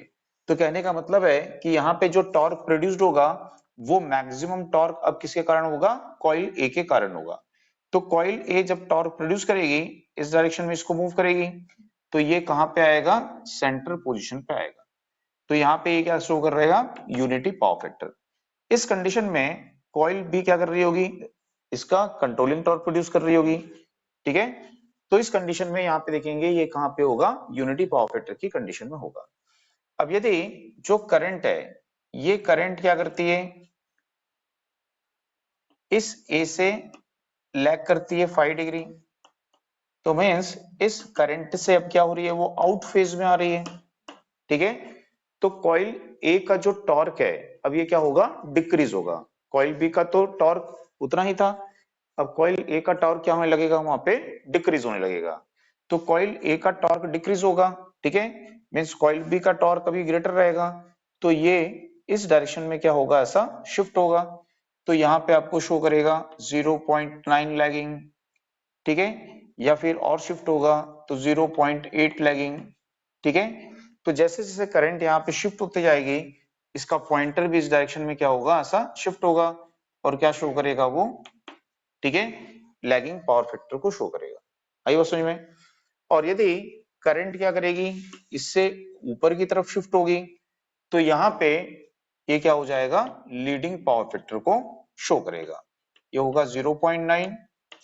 S1: तो कहने का मतलब है कि यहाँ पे जो टॉर्क प्रोड्यूस्ड होगा वो मैक्सिमम टॉर्क अब किसके कारण होगा, कॉइल ए के कारण होगा। तो कॉइल ए जब टॉर्क प्रोड्यूस करेगी, इस डायरेक्शन में इसको मूव करेगी, तो ये कहां पे आएगा, सेंटर पोजीशन पे आएगा। तो यहाँ पे ये क्या शो कर रहेगा, यूनिटी पावर फैक्टर। इस कंडीशन में कॉइल बी क्या कर रही होगी, इसका कंट्रोलिंग टॉर्क प्रोड्यूस कर रही होगी, ठीक है। तो इस कंडीशन में यहाँ पे देखेंगे ये कहां पे होगा, यूनिटी पावर फैक्टर की कंडीशन में होगा। अब यदि जो करंट है, ये करंट क्या करती है, इस ए से लैग करती है 5 डिग्री, तो मीन्स इस करंट से अब क्या हो रही है, वो आउट फेज में आ रही है, ठीक है। तो कॉइल ए का जो टॉर्क है, अब ये क्या होगा, डिक्रीज होगा। कॉइल बी का तो टॉर्क उतना ही था, अब कॉइल ए का टॉर्क क्या होने लगेगा, वहां पे डिक्रीज होने लगेगा। तो कॉइल ए का टॉर्क डिक्रीज होगा, ठीक है, मीन्स कॉइल बी का टॉर्क अभी ग्रेटर रहेगा। तो ये इस डायरेक्शन में क्या होगा, ऐसा शिफ्ट होगा। तो यहाँ पे आपको शो करेगा 0.9 लैगिंग, ठीक है, या फिर और शिफ्ट होगा तो 0.8 लैगिंग, ठीक है। तो जैसे जैसे करंट यहाँ पे शिफ्ट होते जाएगी, इसका पॉइंटर भी इस डायरेक्शन में क्या होगा, ऐसा शिफ्ट होगा, और क्या शो करेगा वो, ठीक है, लैगिंग पावर फैक्टर को शो करेगा। आई बात समझ में। और यदि करंट क्या करेगी, इससे ऊपर की तरफ शिफ्ट होगी, तो यहाँ पे ये क्या हो जाएगा, लीडिंग पावर फैक्टर को शो करेगा। ये होगा 0.9,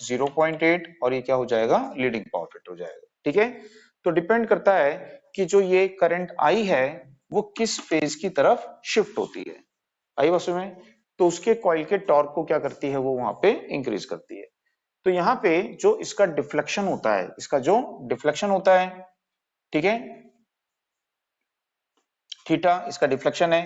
S1: 0.8, और ये क्या हो जाएगा, लीडिंग पावर फैक्टर हो जाएगा, ठीक है। तो डिपेंड करता है कि जो ये करंट आई है वो किस फेज की तरफ शिफ्ट होती है। आई बात समझ में। तो उसके कॉइल के टॉर्क को क्या करती है, वो वहां पे इंक्रीज करती है। तो यहाँ पे जो इसका डिफ्लेक्शन होता है, इसका जो डिफ्लेक्शन होता है, ठीक है, थीटा इसका डिफ्लेक्शन है,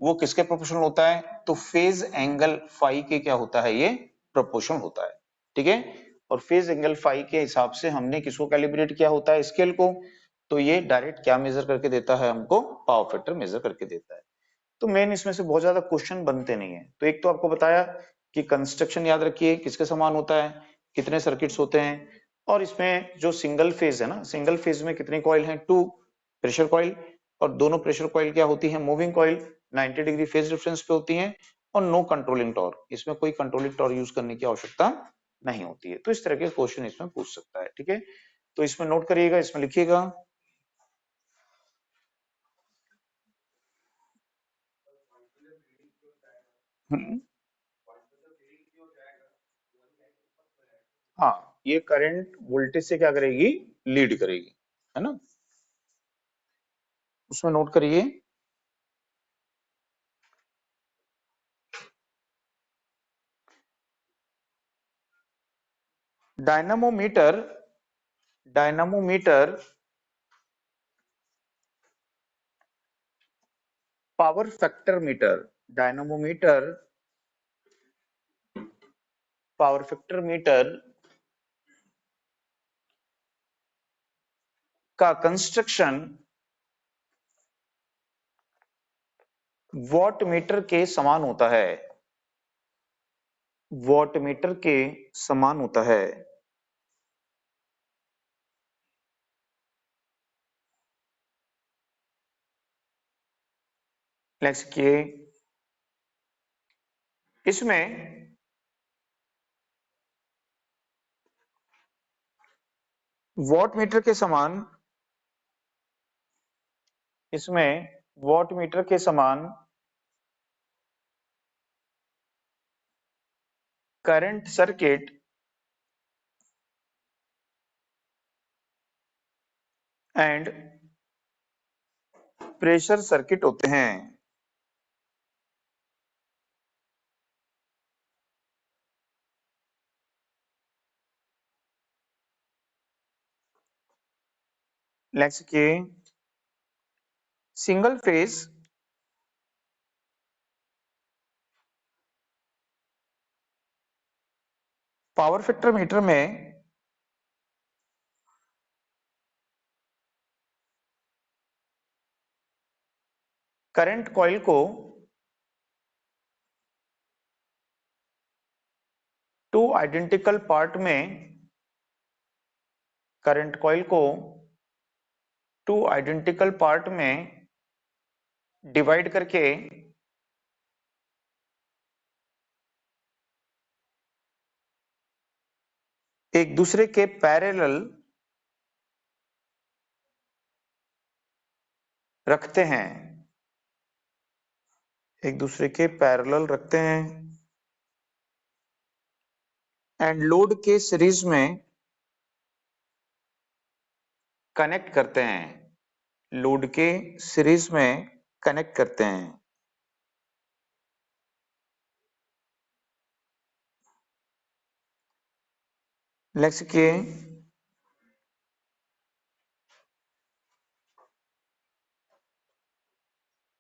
S1: वो किसके प्रोपोर्शनल होता है, तो फेज एंगल फाई के क्या होता है, ये प्रोपोर्शनल होता है, ठीक है। और फेज एंगल फाई के हिसाब से हमने किसको कैलिब्रेट किया होता है, स्केल को। तो ये डायरेक्ट क्या मेजर करके देता है हमको, पावर फैक्टर मेजर करके देता है। तो मेन इसमें से बहुत ज्यादा क्वेश्चन बनते नहीं है। तो एक तो आपको बताया कि कंस्ट्रक्शन याद रखिए किसके समान होता है, कितने सर्किट्स होते हैं, और इसमें जो सिंगल फेज है ना, सिंगल फेज में कितनी कॉइल हैं, 2 प्रेशर कॉइल, और दोनों प्रेशर कॉइल क्या होती है, moving coil, 90 degree phase difference पे होती हैं, और नो कंट्रोलिंग टॉर्क, इसमें कोई कंट्रोलिंग टॉर्क यूज करने की आवश्यकता नहीं होती है। तो इस तरह के क्वेश्चन इसमें पूछ सकता है, ठीक है। तो इसमें नोट करिएगा, इसमें लिखिएगा। हम्म, हाँ, ये करंट वोल्टेज से क्या करेगी, लीड करेगी, है ना। उसमें नोट करिए, dynamometer, dynamometer power factor metre, dynamometer power factor metre का कंस्ट्रक्शन वॉट मीटर के समान होता है, वॉट मीटर के समान होता है। नेक्स्ट किए, इसमें वॉट मीटर के समान, इसमें वॉट मीटर के समान current circuit and pressure circuit होते हैं। नेक्स्ट किए, single phase power factor metre में करंट कॉइल को 2 आइडेंटिकल पार्ट में, करंट कॉइल को 2 आइडेंटिकल पार्ट में डिवाइड करके एक दूसरे के पैरेलल रखते हैं, एक दूसरे के पैरेलल रखते हैं, एंड लोड के सीरीज में कनेक्ट करते हैं, लोड के सीरीज में कनेक्ट करते हैं। नेक्स्ट के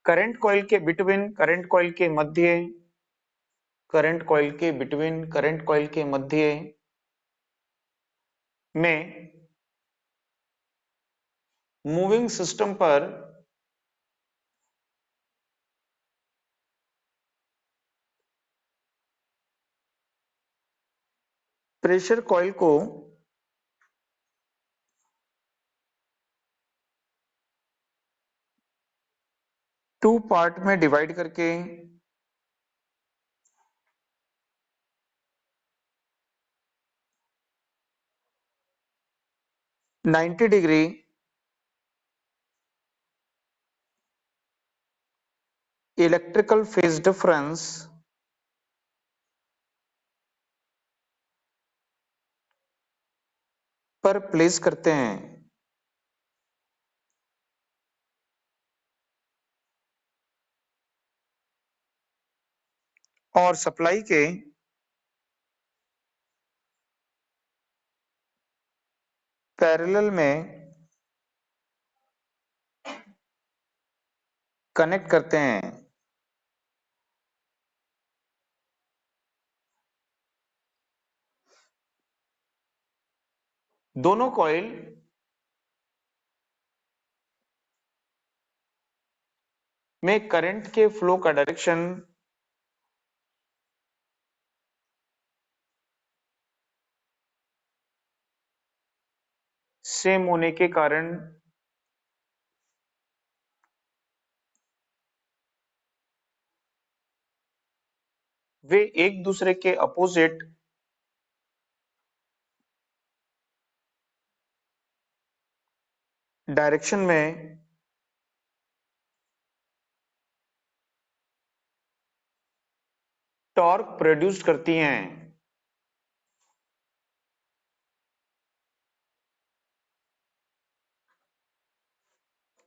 S1: करंट कॉइल के बिटवीन, करंट कॉइल के मध्य, करंट कॉइल के बिटवीन, करंट कॉइल के मध्य में मूविंग सिस्टम पर प्रेशर कॉइल को टू पार्ट में डिवाइड करके 90 डिग्री इलेक्ट्रिकल फेज डिफरेंस पर प्लेस करते हैं, और सप्लाई के पैरेलल में कनेक्ट करते हैं। दोनों कॉइल में करंट के फ्लो का डायरेक्शन सेम होने के कारण वे एक दूसरे के अपोजिट डायरेक्शन में टॉर्क प्रोड्यूस करती हैं।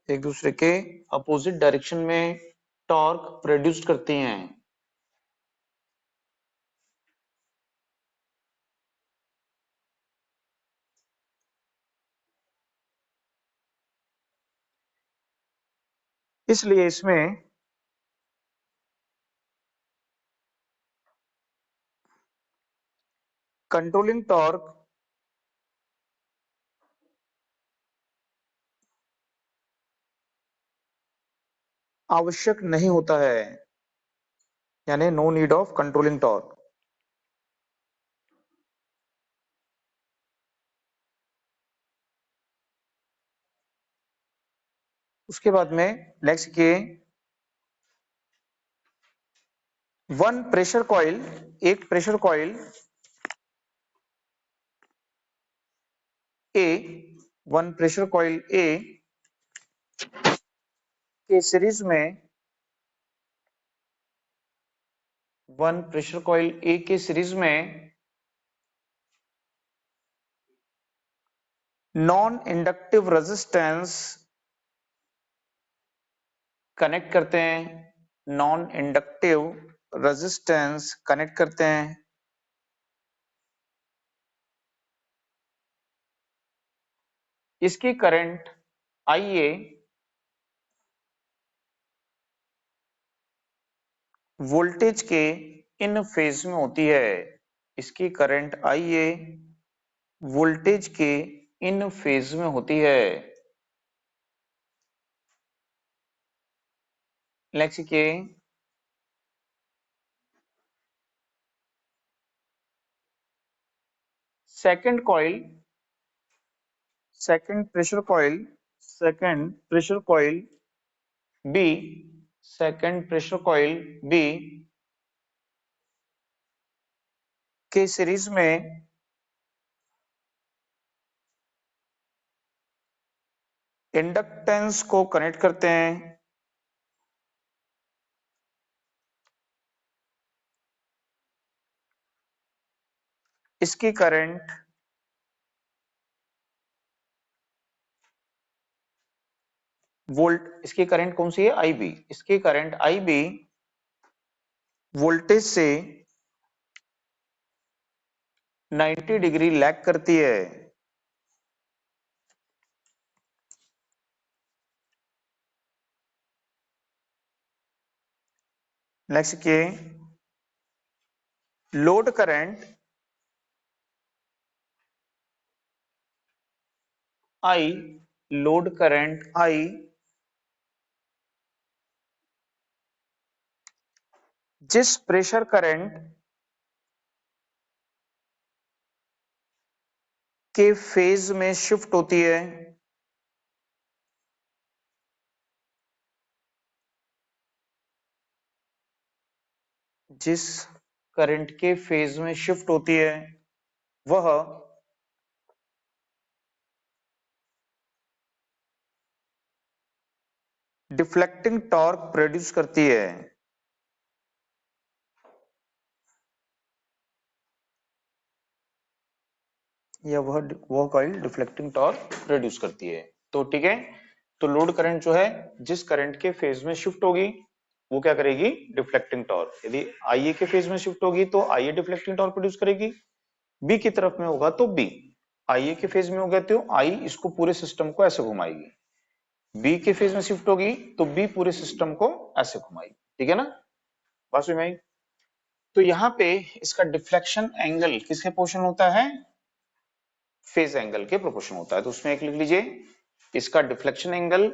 S1: एक दूसरे के अपोजिट डायरेक्शन में टॉर्क प्रोड्यूस करती हैं। इसलिए इसमें कंट्रोलिंग टॉर्क आवश्यक नहीं होता है, यानी no need of controlling torque. उसके बाद में नेक्स्ट के वन प्रेशर कॉइल, एक pressure coil A, one pressure coil A के सीरीज में, वन प्रेशर कॉइल ए के सीरीज में नॉन इंडक्टिव रेजिस्टेंस कनेक्ट करते हैं, नॉन इंडक्टिव रेजिस्टेंस कनेक्ट करते हैं। इसकी करंट IA वोल्टेज के इन फेज में होती है, इसकी करंट IA वोल्टेज के इन फेज में होती है। नेक्स्ट के second coil, second pressure coil, second pressure coil B, second pressure coil B के सीरीज में इंडक्टेंस को कनेक्ट करते हैं, इसकी करंट वोल्ट, इसकी करंट कौन सी है, आईबी, इसकी करंट आईबी वोल्टेज से 90 डिग्री लैग करती है। नेक्स्ट के load current I, load current I जिस प्रेशर करंट के फेज में शिफ्ट होती है, जिस करंट के फेज में शिफ्ट होती है वह डिफ्लेक्टिंग टॉर्क प्रोड्यूस करती है, या वह कॉइल डिफ्लेक्टिंग टॉर्क प्रोड्यूस करती है। तो ठीक है, तो लोड करंट जो है जिस करंट के फेज में शिफ्ट होगी वो क्या करेगी, डिफ्लेक्टिंग टॉर्क। यदि आईए के फेज में शिफ्ट होगी तो आईए डिफ्लेक्टिंग टॉर्क प्रोड्यूस करेगी, बी की तरफ में होगा तो बी, आईए के फेज में हो गया तो आई इसको पूरे सिस्टम को ऐसे घुमाएगी, बी के फेज में शिफ्ट होगी तो बी पूरे सिस्टम को ऐसे घुमाएगी। ठीक है ना, बात समझ में आई। तो यहाँ पे इसका डिफ्लेक्शन एंगल किसके पोर्शन होता है, फेज एंगल के प्रोपोर्शन होता है। तो उसमें एक लिख लीजिए, इसका डिफ्लेक्शन एंगल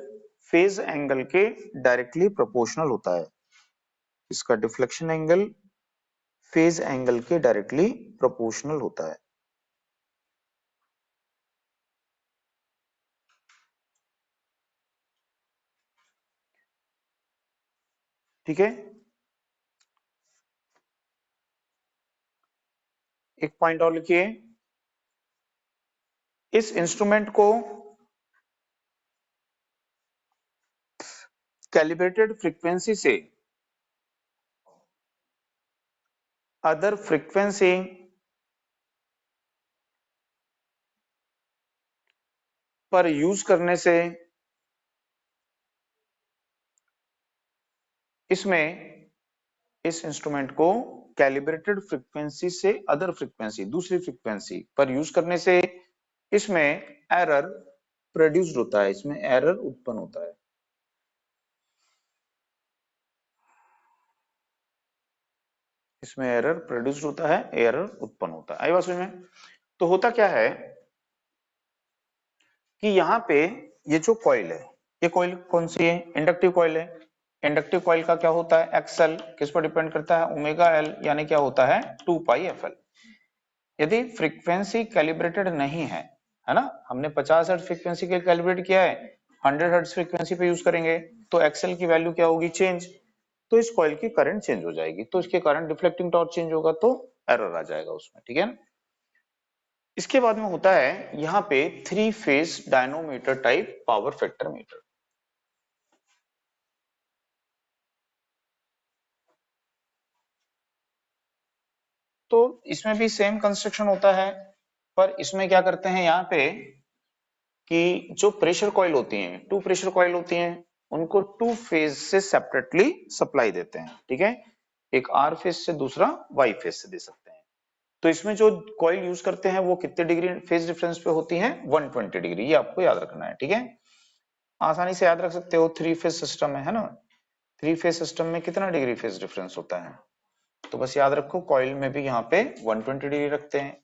S1: फेज एंगल के डायरेक्टली प्रोपोर्शनल होता है, इसका डिफ्लेक्शन एंगल फेज एंगल के डायरेक्टली प्रोपोर्शनल होता है। ठीक है, एक पॉइंट और लिखिए, इस इंस्ट्रूमेंट को कैलिब्रेटेड फ्रीक्वेंसी से अदर फ्रीक्वेंसी पर यूज करने से इसमें, इस इंस्ट्रूमेंट को कैलिब्रेटेड फ्रीक्वेंसी से अदर फ्रीक्वेंसी, दूसरी फ्रीक्वेंसी पर यूज करने से इसमें एरर प्रोड्यूस्ड होता है, इसमें एरर उत्पन्न होता है, इसमें एरर प्रोड्यूस्ड होता है, एरर उत्पन्न होता है। आई बात समझ में। तो होता क्या है कि यहाँ पे ये जो कॉइल है, ये कॉइल कौन सी है, इंडक्टिव कॉइल है। इंडक्टिव कॉइल का क्या होता है, एक्सएल किस पर डिपेंड करता है, ओमेगा एल, यानी क्या होता है 2 पाई एफ एल। यदि फ्रीक्वेंसी कैलिब्रेटेड नहीं है ना, हमने 50 हर्ट्ज फ्रीक्वेंसी के कैलिब्रेट किया है, 100 हर्ट्ज फ्रीक्वेंसी पे यूज करेंगे तो एक्सएल की वैल्यू क्या होगी, चेंज, तो इस कॉइल की करंट चेंज हो जाएगी, तो इसके कारण डिफ्लेक्टिंग टॉर्क चेंज होगा तो एरर आ जाएगा उसमें। ठीक है, इसके बाद में होता है यहाँ पे 3 phase dynamometer type power factor metre. तो इसमें भी सेम कंस्ट्रक्शन होता है, पर इसमें क्या करते हैं यहाँ पे कि जो प्रेशर कॉइल होती हैं, 2 प्रेशर कॉइल होती हैं, उनको 2 फेज से सेपरेटली सप्लाई देते हैं। ठीक है, एक आर फेज से दूसरा वाई फेज से दे सकते हैं। तो इसमें जो कॉइल यूज करते हैं वो कितने डिग्री फेज डिफरेंस पे होती है, 120 डिग्री, ये आपको याद रखना है। ठीक है, आसानी से याद रख सकते हो, 3 फेज सिस्टम है ना, 3 फेज सिस्टम में कितना डिग्री फेज डिफरेंस होता है, तो बस याद रखो कॉइल में भी यहाँ पे 120 डिग्री रखते हैं।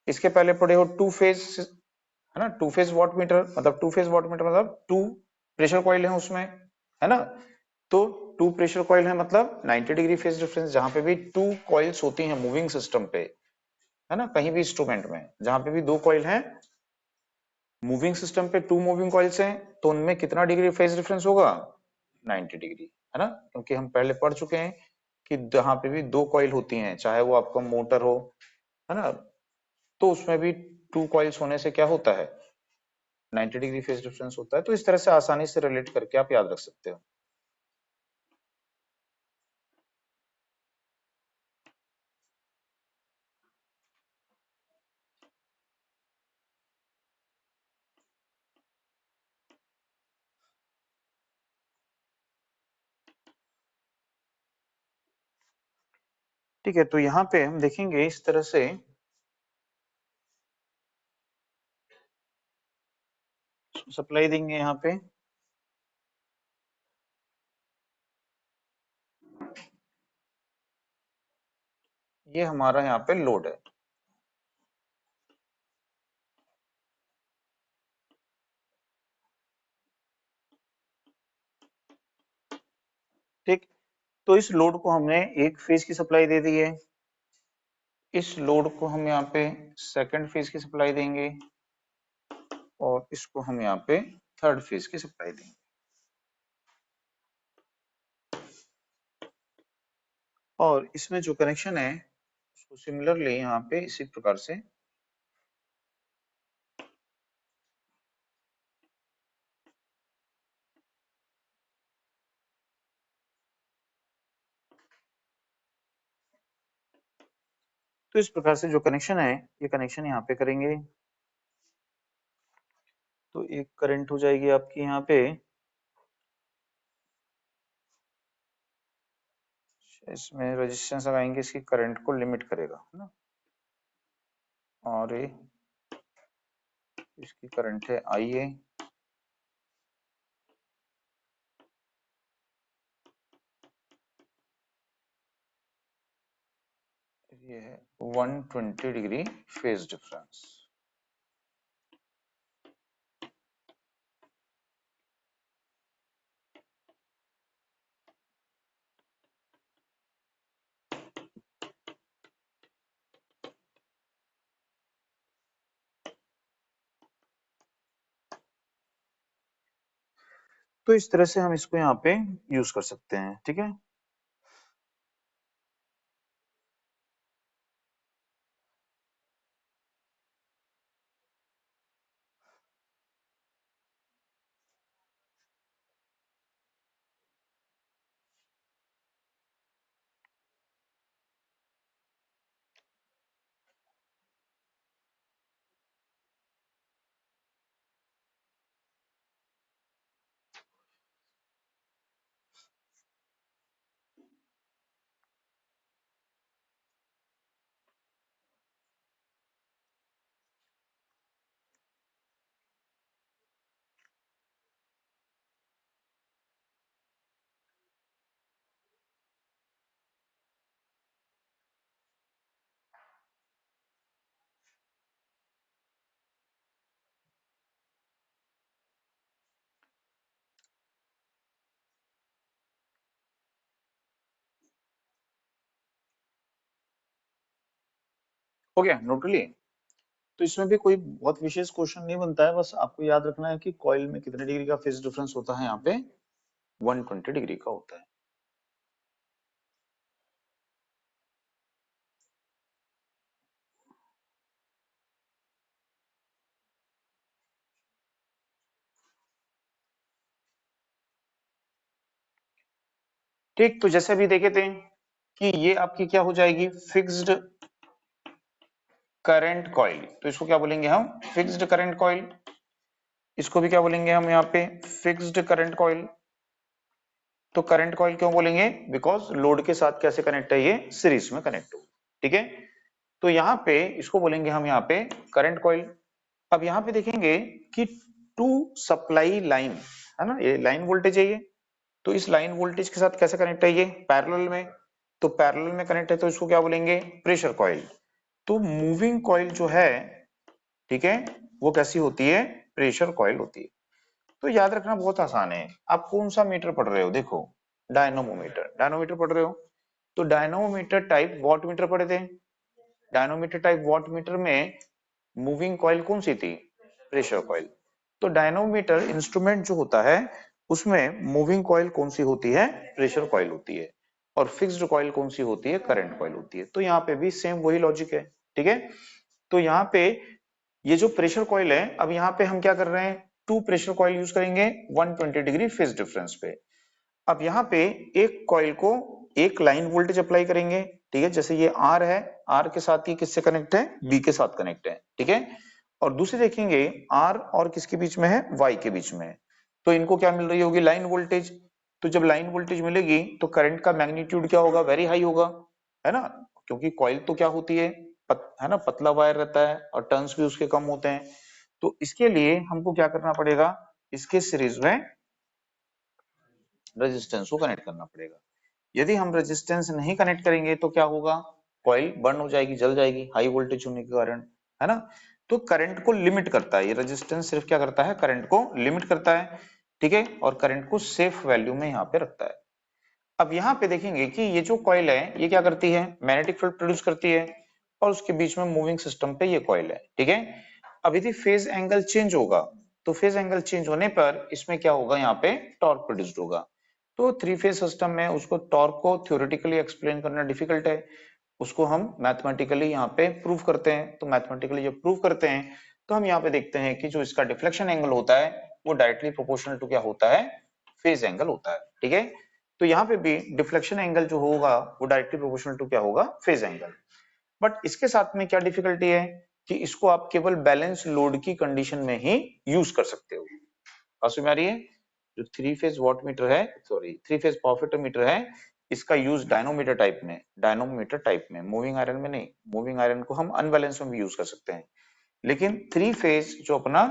S1: इसके पहले पढ़े हो 2 फेज है ना, 2 फेज वाट मीटर, मतलब 2 फेज वाट मीटर मतलब 2 प्रेशर कॉइल है उसमें, है ना, तो 2 प्रेशर कॉइल है मतलब 90 डिग्री फेज डिफरेंस, जहां पे भी 2 कॉइल्स होती हैं मूविंग सिस्टम पे, है ना, कहीं भी इंस्ट्रूमेंट में जहां पे भी 2 कॉइल हैं मूविंग सिस्टम पे, 2 मूविंग कॉइल्स हैं, तो उनमें कितना डिग्री फेज डिफरेंस होगा, 90 डिग्री, है ना, क्योंकि हम पहले पढ़ चुके हैं कि जहां पे भी 2 कॉइल होती हैं, चाहे वो आपका मोटर हो, है ना, तो उसमें भी 2 कॉइल्स होने से क्या होता है, 90 डिग्री फेज डिफरेंस होता है। तो इस तरह से आसानी से रिलेट करके आप याद रख सकते हो। ठीक है, तो यहाँ पे हम देखेंगे इस तरह से सप्लाई देंगे यहाँ पे, ये हमारा यहाँ पे लोड है। ठीक, तो इस लोड को हमने एक फेज की सप्लाई दे दी है, इस लोड को हम यहाँ पे सेकंड फेज की सप्लाई देंगे और इसको हम यहाँ पे थर्ड फेज की सप्लाई देंगे। और इसमें जो कनेक्शन है उसको सिमिलरली यहाँ पे इसी प्रकार से तो इस प्रकार से जो कनेक्शन है ये कनेक्शन यहाँ पे करेंगे। तो एक करंट हो जाएगी आपकी यहाँ पे, इसमें रेजिस्टेंस लगाएंगे, इसकी करंट को लिमिट करेगा, है ना। और ये इसकी करंट है IA, ये है 120 डिग्री फेज डिफरेंस। तो इस तरह से हम इसको यहाँ पे यूज कर सकते हैं। ठीक है, हो गया नोट कर लिए। तो इसमें भी कोई बहुत विशेष क्वेश्चन नहीं बनता है, बस आपको याद रखना है कि कॉइल में कितने डिग्री का फेज डिफरेंस होता है, यहाँ पे 120 डिग्री का होता है। ठीक, तो जैसे अभी देखे थे कि ये आपकी क्या हो जाएगी, फिक्स्ड करंट कॉइल। तो इसको क्या बोलेंगे हम, फिक्स्ड करंट कॉइल। इसको भी क्या बोलेंगे हम यहाँ पे, फिक्स्ड करंट कॉइल। तो करंट कॉइल क्यों बोलेंगे, बिकॉज लोड के साथ कैसे कनेक्ट है, ये सीरीज में कनेक्ट हो। ठीक है, तो यहाँ पे इसको बोलेंगे हम यहाँ पे करंट कॉइल। अब यहाँ पे देखेंगे कि टू सप्लाई लाइन, है ना, ये लाइन वोल्टेज है ये। तो इस लाइन वोल्टेज के साथ कैसे कनेक्ट है, ये पैरेलल में। तो पैरेलल में कनेक्ट है तो इसको क्या बोलेंगे, प्रेशर कॉइल। तो मूविंग कॉइल जो है, ठीक है, वो कैसी होती है, प्रेशर कॉइल होती है। तो याद रखना बहुत आसान है। आप कौन सा मीटर पढ़ रहे हो, देखो डायनोमोमीटर, डायनोमीटर पढ़ रहे हो। तो डायनोमीटर टाइप वॉट मीटर पढ़े थे, डायनोमीटर टाइप वॉट मीटर में मूविंग कॉइल कौन सी थी, प्रेशर कॉइल। तो डायनोमीटर इंस्ट्रूमेंट जो होता है उसमें मूविंग कॉइल कौन सी होती है, प्रेशर कॉइल होती है। और फिक्स्ड कॉइल कौन सी होती है, करंट कॉइल होती है। तो यहाँ पे भी सेम वही लॉजिक है। ठीक है, तो यहाँ पे ये जो प्रेशर कॉइल है, अब यहाँ पे हम क्या कर रहे हैं, टू प्रेशर कॉइल यूज करेंगे 120 डिग्री फेज डिफरेंस पे। अब यहाँ पे एक कॉइल को एक लाइन वोल्टेज अप्लाई करेंगे, ठीक है, जैसे ये आर है, आर के साथ ही किससे कनेक्ट है, बी के साथ कनेक्ट है, ठीक है। और दूसरे देखेंगे आर और किसके बीच में है, वाई के बीच में है, तो इनको क्या मिल रही होगी, लाइन वोल्टेज। तो जब लाइन वोल्टेज मिलेगी तो करंट का मैग्नीट्यूड क्या होगा, वेरी हाई होगा, है ना, क्योंकि कॉइल तो क्या होती है, है ना, पतला वायर रहता है और टर्न्स भी उसके कम होते हैं। तो इसके लिए हमको क्या करना पड़ेगा, इसके सीरीज में रेजिस्टेंस को कनेक्ट करना पड़ेगा। यदि हम रेजिस्टेंस नहीं कनेक्ट करेंगे तो क्या होगा, कॉइल बर्न हो जाएगी, जल जाएगी हाई वोल्टेज होने के कारण, है ना। तो करंट को लिमिट करता है ये रेजिस्टेंस, सिर्फ क्या करता है, करंट को लिमिट करता है, ठीक है, और करंट को सेफ वैल्यू में यहाँ पे रखता है। अब यहाँ पे देखेंगे कि ये जो कॉइल है ये क्या करती है, मैग्नेटिक फील्ड प्रोड्यूस करती है, और उसके बीच में मूविंग सिस्टम पे ये कॉइल है, ठीक है। अब यदि फेज एंगल चेंज होगा तो फेज एंगल चेंज होने पर इसमें क्या होगा, यहाँ पे टॉर्क प्रोड्यूस्ड होगा। तो थ्री फेज सिस्टम में उसको टॉर्क को थ्योरेटिकली एक्सप्लेन करना डिफिकल्ट है, उसको हम मैथमेटिकली यहाँ पे प्रूव करते हैं। तो मैथमेटिकली जब प्रूव करते हैं तो हम यहाँ पे देखते हैं कि जो इसका डिफ्लेक्शन एंगल होता है वो डायरेक्टली प्रोपोर्शनल टू क्या होता है, फेज एंगल होता है, ठीक है। तो यहाँ पे भी डिफ्लेक्शन एंगल जो होगा वो डायरेक्टली प्रोपोर्शनल टू क्या होगा, फेज एंगल। बट इसके साथ में क्या डिफिकल्टी है कि इसको आप केवल बैलेंस लोड की कंडीशन में ही यूज कर सकते हो। बात समझ में आ रही है। जो थ्री फेज वॉट मीटर है, sorry three phase power meter है, इसका यूज डायनोमीटर टाइप में, डायनोमीटर टाइप में, मूविंग आयरन में नहीं। मूविंग आयरन को हम अनबैलेंस में भी यूज कर सकते हैं, लेकिन थ्री फेज जो अपना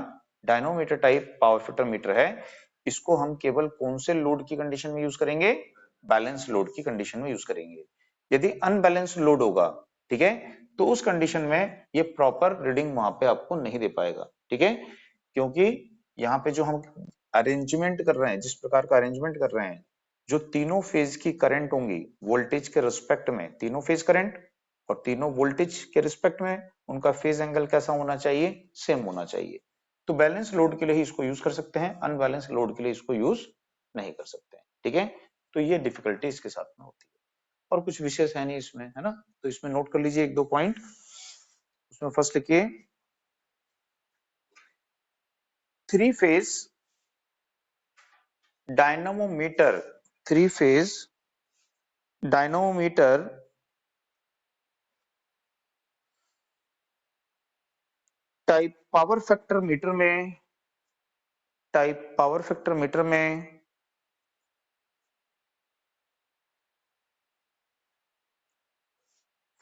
S1: dynamometer type power filter meter है, इसको हम केवल कौन से लोड की कंडीशन में यूज करेंगे, बैलेंस लोड की कंडीशन में यूज करेंगे। यदि अनबैलेंस लोड होगा, ठीक है, तो उस कंडीशन में ये प्रॉपर रीडिंग वहां पे आपको नहीं दे पाएगा, ठीक है, क्योंकि यहाँ पे जो हम अरेंजमेंट कर रहे हैं, जिस प्रकार का अरेंजमेंट कर रहे हैं, जो तीनों फेज की करंट होंगी वोल्टेज के रिस्पेक्ट में, तीनों फेज करंट और तीनों वोल्टेज के रिस्पेक्ट में उनका फेज एंगल कैसा होना चाहिए, सेम होना चाहिए। तो बैलेंस लोड के लिए ही इसको यूज कर सकते हैं, अनबैलेंस लोड के लिए इसको यूज नहीं कर सकते हैं, ठीक है। तो ये डिफिकल्टी इसके साथ में होती है, और कुछ विशेष है नहीं इसमें, है ना। तो इसमें नोट कर लीजिए एक दो पॉइंट। उसमें फर्स्ट लिखिए, three phase dynamometer, three phase dynamometer type power factor metre में, टाइप पावर फैक्टर मीटर में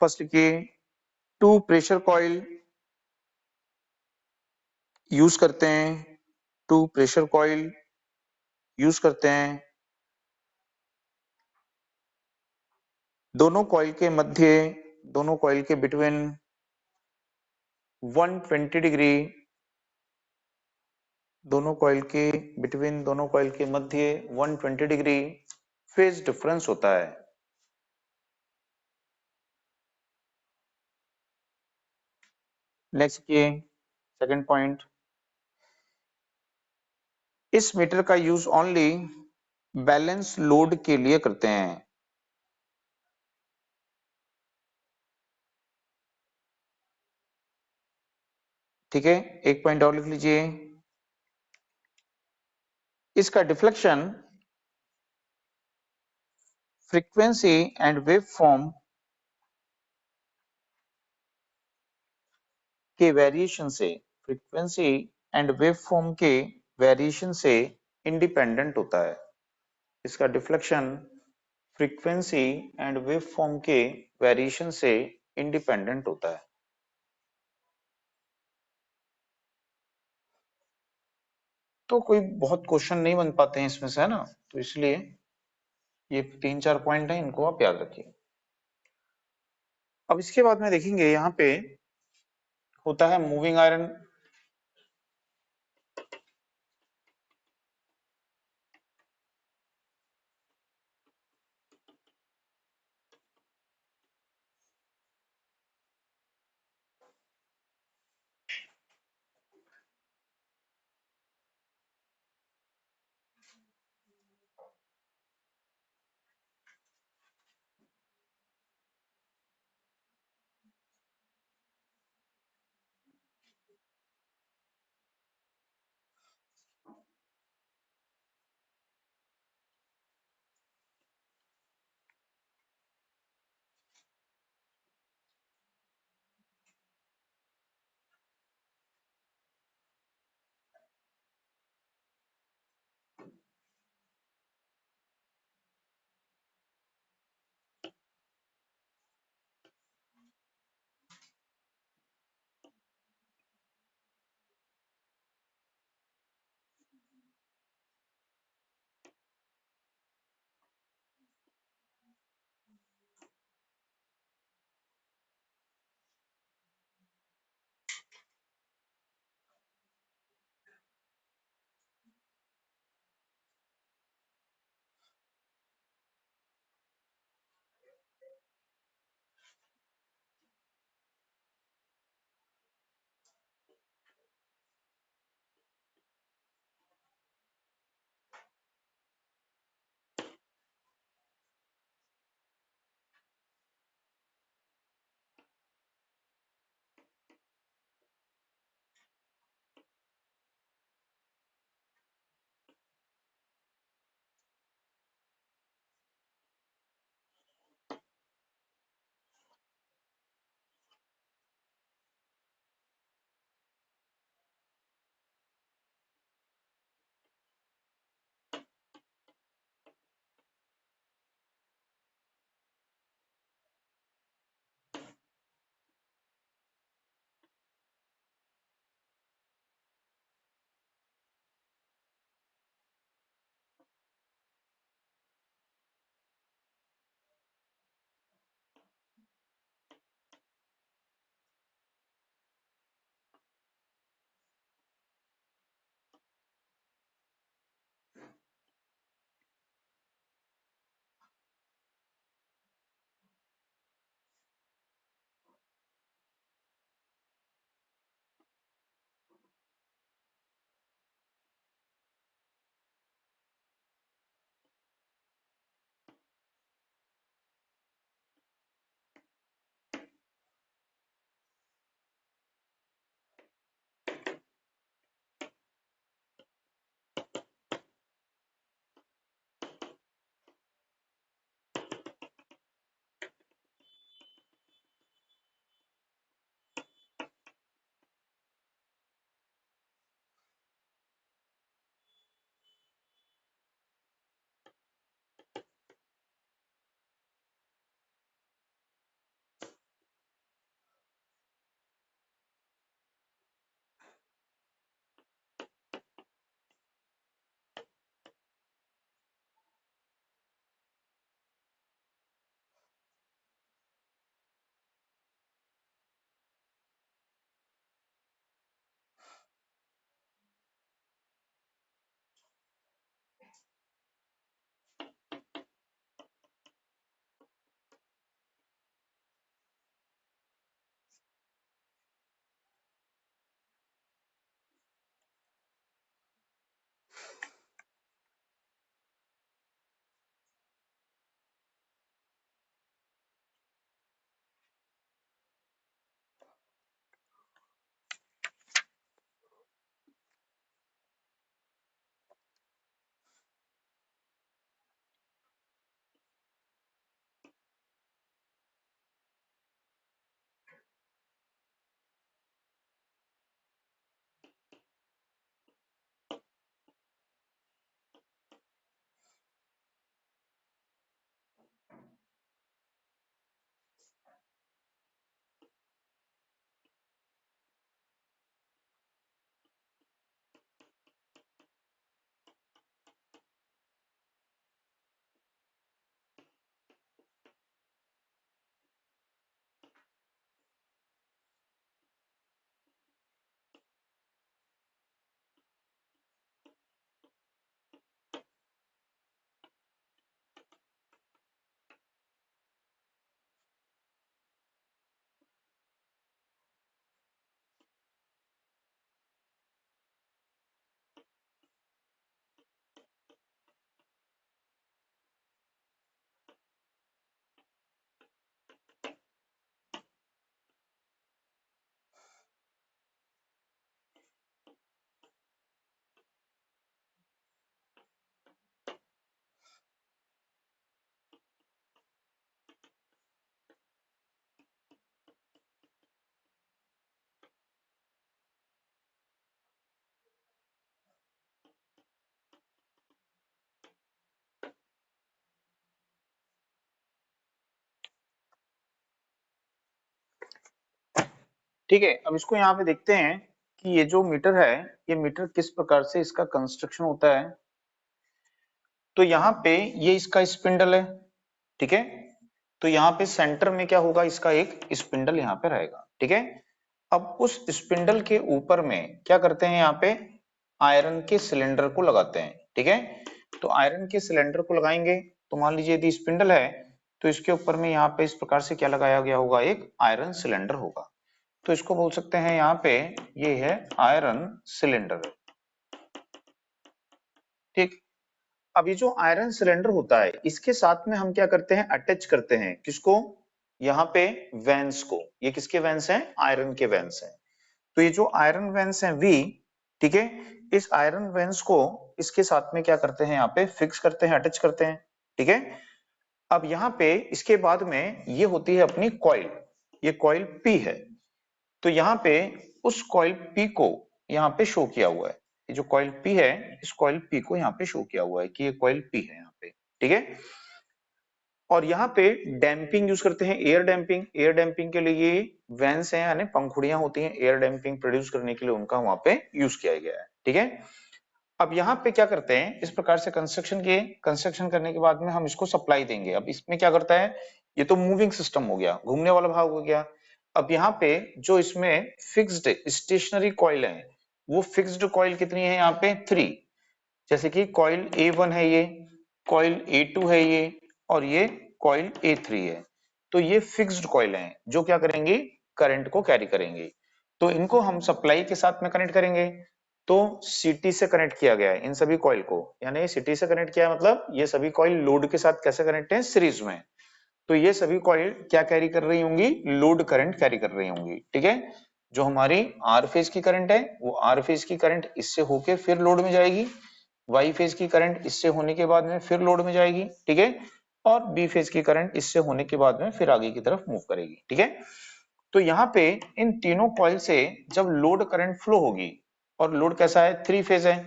S1: फर्स्ट लिखिए, टू प्रेशर कॉइल यूज करते हैं, टू प्रेशर कॉइल यूज करते हैं, दोनों कॉइल के मध्य, दोनों कॉइल के बिटवीन 120 डिग्री, दोनों कॉइल के बिटवीन, दोनों कॉइल के मध्य 120 डिग्री फेज डिफरेंस होता है। नेक्स्ट ये सेकंड पॉइंट, इस मीटर का यूज ओनली बैलेंस लोड के लिए करते हैं, ठीक है। एक पॉइंट और लिख लीजिए, इसका deflection frequency and wave form के वेरिएशन से, फ्रीक्वेंसी एंड वेव फॉर्म के वेरिएशन से इंडिपेंडेंट होता है। इसका deflection frequency and wave form के वेरिएशन से इंडिपेंडेंट होता है। तो कोई बहुत क्वेश्चन नहीं बन पाते हैं इसमें से, है ना, तो इसलिए ये तीन चार पॉइंट हैं, इनको आप याद रखिए। अब इसके बाद में देखेंगे यहाँ पे होता है मूविंग आयरन। ठीक है। अब इसको यहाँ पे देखते हैं कि ये जो मीटर है, ये मीटर किस प्रकार से इसका कंस्ट्रक्शन होता है। तो यहाँ पे ये इसका स्पिंडल है, ठीक है। तो यहाँ पे सेंटर में क्या होगा, इसका एक स्पिंडल यहाँ पे रहेगा, ठीक है। अब उस स्पिंडल के ऊपर में क्या करते हैं, यहाँ पे आयरन के सिलेंडर को लगाते हैं, ठीक है। तो आयरन के सिलेंडर को लगाएंगे तो मान लीजिए यदि स्पिंडल है तो इसके ऊपर में यहाँ पे इस प्रकार से क्या लगाया गया होगा, एक आयरन सिलेंडर होगा। तो इसको बोल सकते हैं यहाँ पे ये है आयरन सिलेंडर, ठीक। अब ये जो आयरन सिलेंडर होता है इसके साथ में हम क्या करते हैं, अटैच करते हैं किसको, यहाँ पे वेंस को। ये किसके वेंस हैं, आयरन के वेंस हैं। तो ये जो आयरन वेंस हैं वी, ठीक है, इस आयरन वेंस को इसके साथ में क्या करते हैं, यहाँ पे फिक्स करते हैं, अटैच करते हैं, ठीक है। अब यहाँ पे इसके बाद में ये होती है अपनी कॉइल, ये कॉइल पी है। तो यहाँ पे उस कॉइल पी को यहाँ पे शो किया हुआ है, ये जो कॉइल पी है इस कॉइल पी को यहाँ पे शो किया हुआ है कि ये कॉइल पी है यहाँ पे, ठीक है। और यहाँ पे डैम्पिंग यूज करते हैं, एयर डैम्पिंग। एयर डैम्पिंग के लिए वेंस है यानी पंखुड़ियां होती हैं, एयर डैम्पिंग प्रोड्यूस करने के लिए उनका वहां पे यूज किया गया है, ठीक है। अब यहाँ पे क्या करते हैं, इस प्रकार से कंस्ट्रक्शन करने के बाद में हम इसको सप्लाई देंगे। अब इसमें क्या करता है, ये तो मूविंग सिस्टम हो गया, घूमने वाला भाग हो गया। अब यहाँ पे जो इसमें फिक्स्ड स्टेशनरी कॉइल है, वो फिक्स्ड कॉइल कितनी है यहाँ पे, 3। जैसे कि कॉइल A1 है ये, कॉइल A2 है ये, और ये कॉइल A3 है। तो ये फिक्स्ड कॉइल हैं जो क्या करेंगे, करंट को कैरी करेंगे। तो इनको हम सप्लाई के साथ में कनेक्ट करेंगे। तो सीटी से कनेक्ट किया गया है इन सभी कॉइल को, यानी सीटी से कनेक्ट किया है, मतलब ये सभी कॉइल लोड के साथ कैसे कनेक्ट है, सीरीज में। तो ये सभी कॉइल क्या कैरी कर रही होंगी, लोड करंट कैरी कर रही होंगी, ठीक है। जो हमारी आर फेज की करंट है वो आर फेज की करंट इससे होके फिर लोड में जाएगी, वाई फेज की करंट इससे होने के बाद में फिर लोड में जाएगी, ठीक है। और बी फेज की करंट इससे होने के बाद में फिर आगे की तरफ मूव करेगी, ठीक है। तो यहाँ पे इन तीनों कॉइल से जब लोड करंट फ्लो होगी, और लोड कैसा है, 3 फेज है,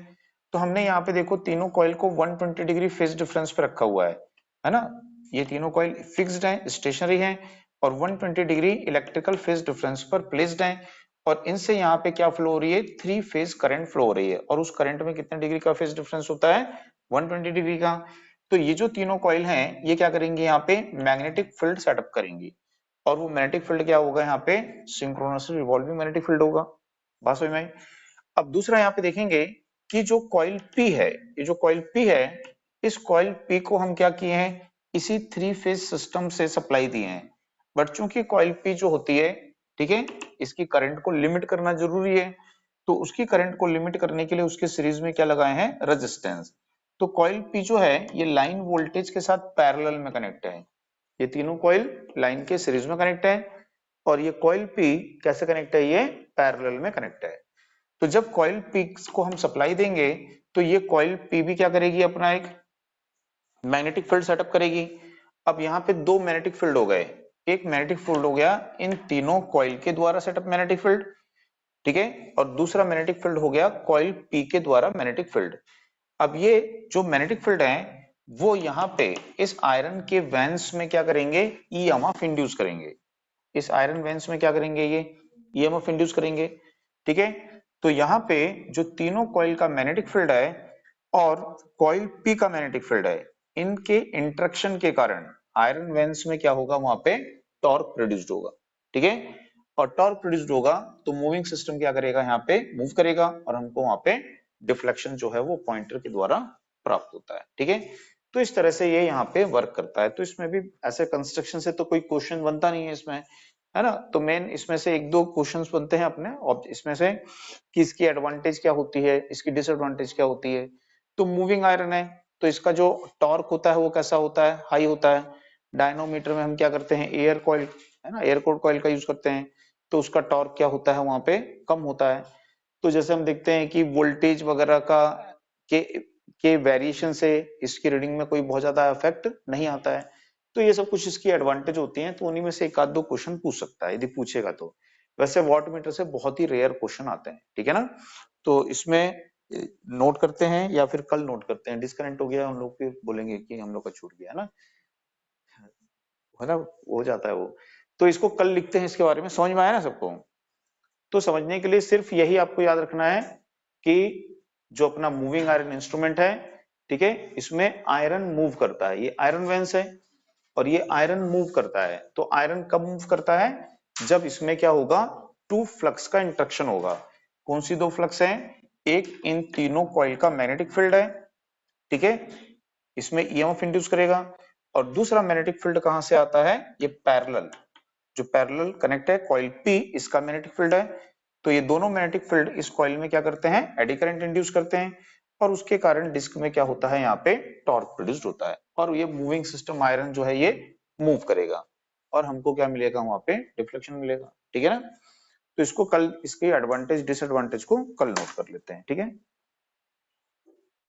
S1: तो हमने यहाँ पे देखो तीनों कॉइल को 120 डिग्री फेज डिफरेंस पे रखा हुआ है ना। ये तीनों कॉइल फिक्स्ड है, स्टेशनरी है, और 120 डिग्री इलेक्ट्रिकल फेज डिफरेंस पर प्लेस्ड है। और इनसे यहाँ पे क्या फ्लो हो रही है, 3 फेज करंट फ्लो हो रही है। और उस करंट में कितने डिग्री का फेज डिफरेंस होता है, 120 डिग्री का। तो ये जो तीनों कॉइल हैं ये क्या करेंगे, यहाँ पे मैग्नेटिक फील्ड सेटअप करेंगी। और वो मैग्नेटिक फील्ड क्या होगा, यहाँ पे सिंक्रोनसली रिवॉल्विंग मैग्नेटिक फील्ड होगा। बात समझ में आई। अब दूसरा यहाँ पे देखेंगे कि जो कॉइल पी है, ये जो कॉइल पी है, इस कॉइल पी को हम क्या किए हैं, इसी 3 फेज सिस्टम से सप्लाई दिए हैं। बट चूंकि कॉइल पी जो होती है, ठीक है, इसकी करंट को लिमिट करना जरूरी है। तो उसकी करंट को लिमिट करने के लिए उसके सीरीज में क्या लगाए हैं, रेजिस्टेंस। तो कॉइल पी जो है ये लाइन वोल्टेज के साथ पैरेलल में कनेक्ट है। ये तीनों कॉइल लाइन के सीरीज में कनेक्ट है, और ये कॉइल पी कैसे कनेक्ट है, ये पैरेलल में कनेक्ट है। तो जब कॉइल पी को हम सप्लाई देंगे तो ये कॉइल पी भी क्या करेगी, अपना एक मैग्नेटिक फील्ड सेटअप करेगी। अब यहाँ पे दो मैग्नेटिक फील्ड हो गए, एक मैग्नेटिक फील्ड हो गया इन तीनों कॉइल के द्वारा सेटअप मैग्नेटिक फील्ड, ठीक है, और दूसरा मैग्नेटिक फील्ड हो गया कॉइल पी के द्वारा मैग्नेटिक फील्ड। अब ये जो मैग्नेटिक फील्ड है वो यहाँ पे इस आयरन के वेंस में क्या करेंगे, ईएमएफ इंड्यूस करेंगे। इस आयरन वेंस में क्या करेंगे, ये ईएमएफ इंड्यूस करेंगे, ठीक है। तो यहाँ पे जो तीनों कॉइल का मैग्नेटिक फील्ड है और कॉइल पी का मैग्नेटिक फील्ड है, इनके इंटरेक्शन के कारण आयरन वेंस में क्या होगा, वहां पे टॉर्क प्रोड्यूस्ड होगा, ठीक है। और टॉर्क प्रोड्यूस्ड होगा तो मूविंग सिस्टम क्या करेगा, यहाँ पे मूव करेगा, और हमको वहां पे डिफ्लेक्शन जो है वो पॉइंटर के द्वारा प्राप्त होता है, ठीक है। तो इस तरह से ये यहाँ पे वर्क करता है। तो इसमें भी ऐसे कंस्ट्रक्शन से तो कोई क्वेश्चन बनता नहीं है इसमें, है ना। तो मेन इसमें से एक दो क्वेश्चंस बनते हैं अपने इसमें से कि इसकी एडवांटेज क्या होती है, इसकी डिसएडवांटेज क्या होती है। तो मूविंग आयरन है तो इसका जो टॉर्क होता है वो कैसा होता है, हाई होता है। डायनोमीटर में हम क्या करते हैं, एयर कॉइल, है ना, एयर कोर कॉइल का यूज करते हैं, तो उसका टॉर्क क्या होता है, वहां पे कम होता है। तो जैसे हम देखते हैं कि वोल्टेज वगैरह का के के वेरिएशन से इसकी रीडिंग में कोई बहुत ज्यादा इफेक्ट नहीं आता है। तो ये सब कुछ इसकी एडवांटेज होती हैं, तो उन्हीं में से एक आध दो क्वेश्चन पूछ सकता है यदि पूछेगा तो। वैसे वॉट मीटर से बहुत ही रेयर क्वेश्चन आते हैं, ठीक है ना। तो इसमें नोट करते हैं या फिर कल नोट करते हैं, डिस्कनेक्ट हो गया हम लोग फिर बोलेंगे कि हम लोग का छूट गया, है ना, हो जाता है वो। तो इसको कल लिखते हैं, इसके बारे में समझ में आया ना सबको। तो समझने के लिए सिर्फ यही आपको याद रखना है कि जो अपना मूविंग आयरन इंस्ट्रूमेंट है, ठीक है, इसमें आयरन मूव करता है, ये आयरन वेंस है और ये आयरन मूव करता है। तो आयरन कब मूव करता है? जब इसमें क्या होगा, टू फ्लक्स का इंटरेक्शन होगा। कौन सी दो फ्लक्स हैं? एक इन तीनों कॉइल का मैग्नेटिक फील्ड है, ठीक है, इसमें ईएमएफ इंड्यूस करेगा। और दूसरा मैग्नेटिक फील्ड कहां से आता है? ये पैरेलल, जो पैरेलल कनेक्ट है कॉइल पी, इसका मैग्नेटिक फील्ड है। तो ये दोनों मैग्नेटिक फील्ड इस कॉइल में क्या करते हैं? एडी करंट इंड्यूस करते हैं और उसके कारण डिस्क में क्या होता है? यहाँ पे टॉर्क प्रोड्यूस्ड होता है और ये मूविंग सिस्टम आयरन जो है ये मूव करेगा और हमको क्या मिलेगा? वहां पे डिफ्लेक्शन मिलेगा, ठीक है ना। तो इसको कल, इसके एडवांटेज डिसएडवांटेज को कल नोट कर लेते हैं, ठीक है।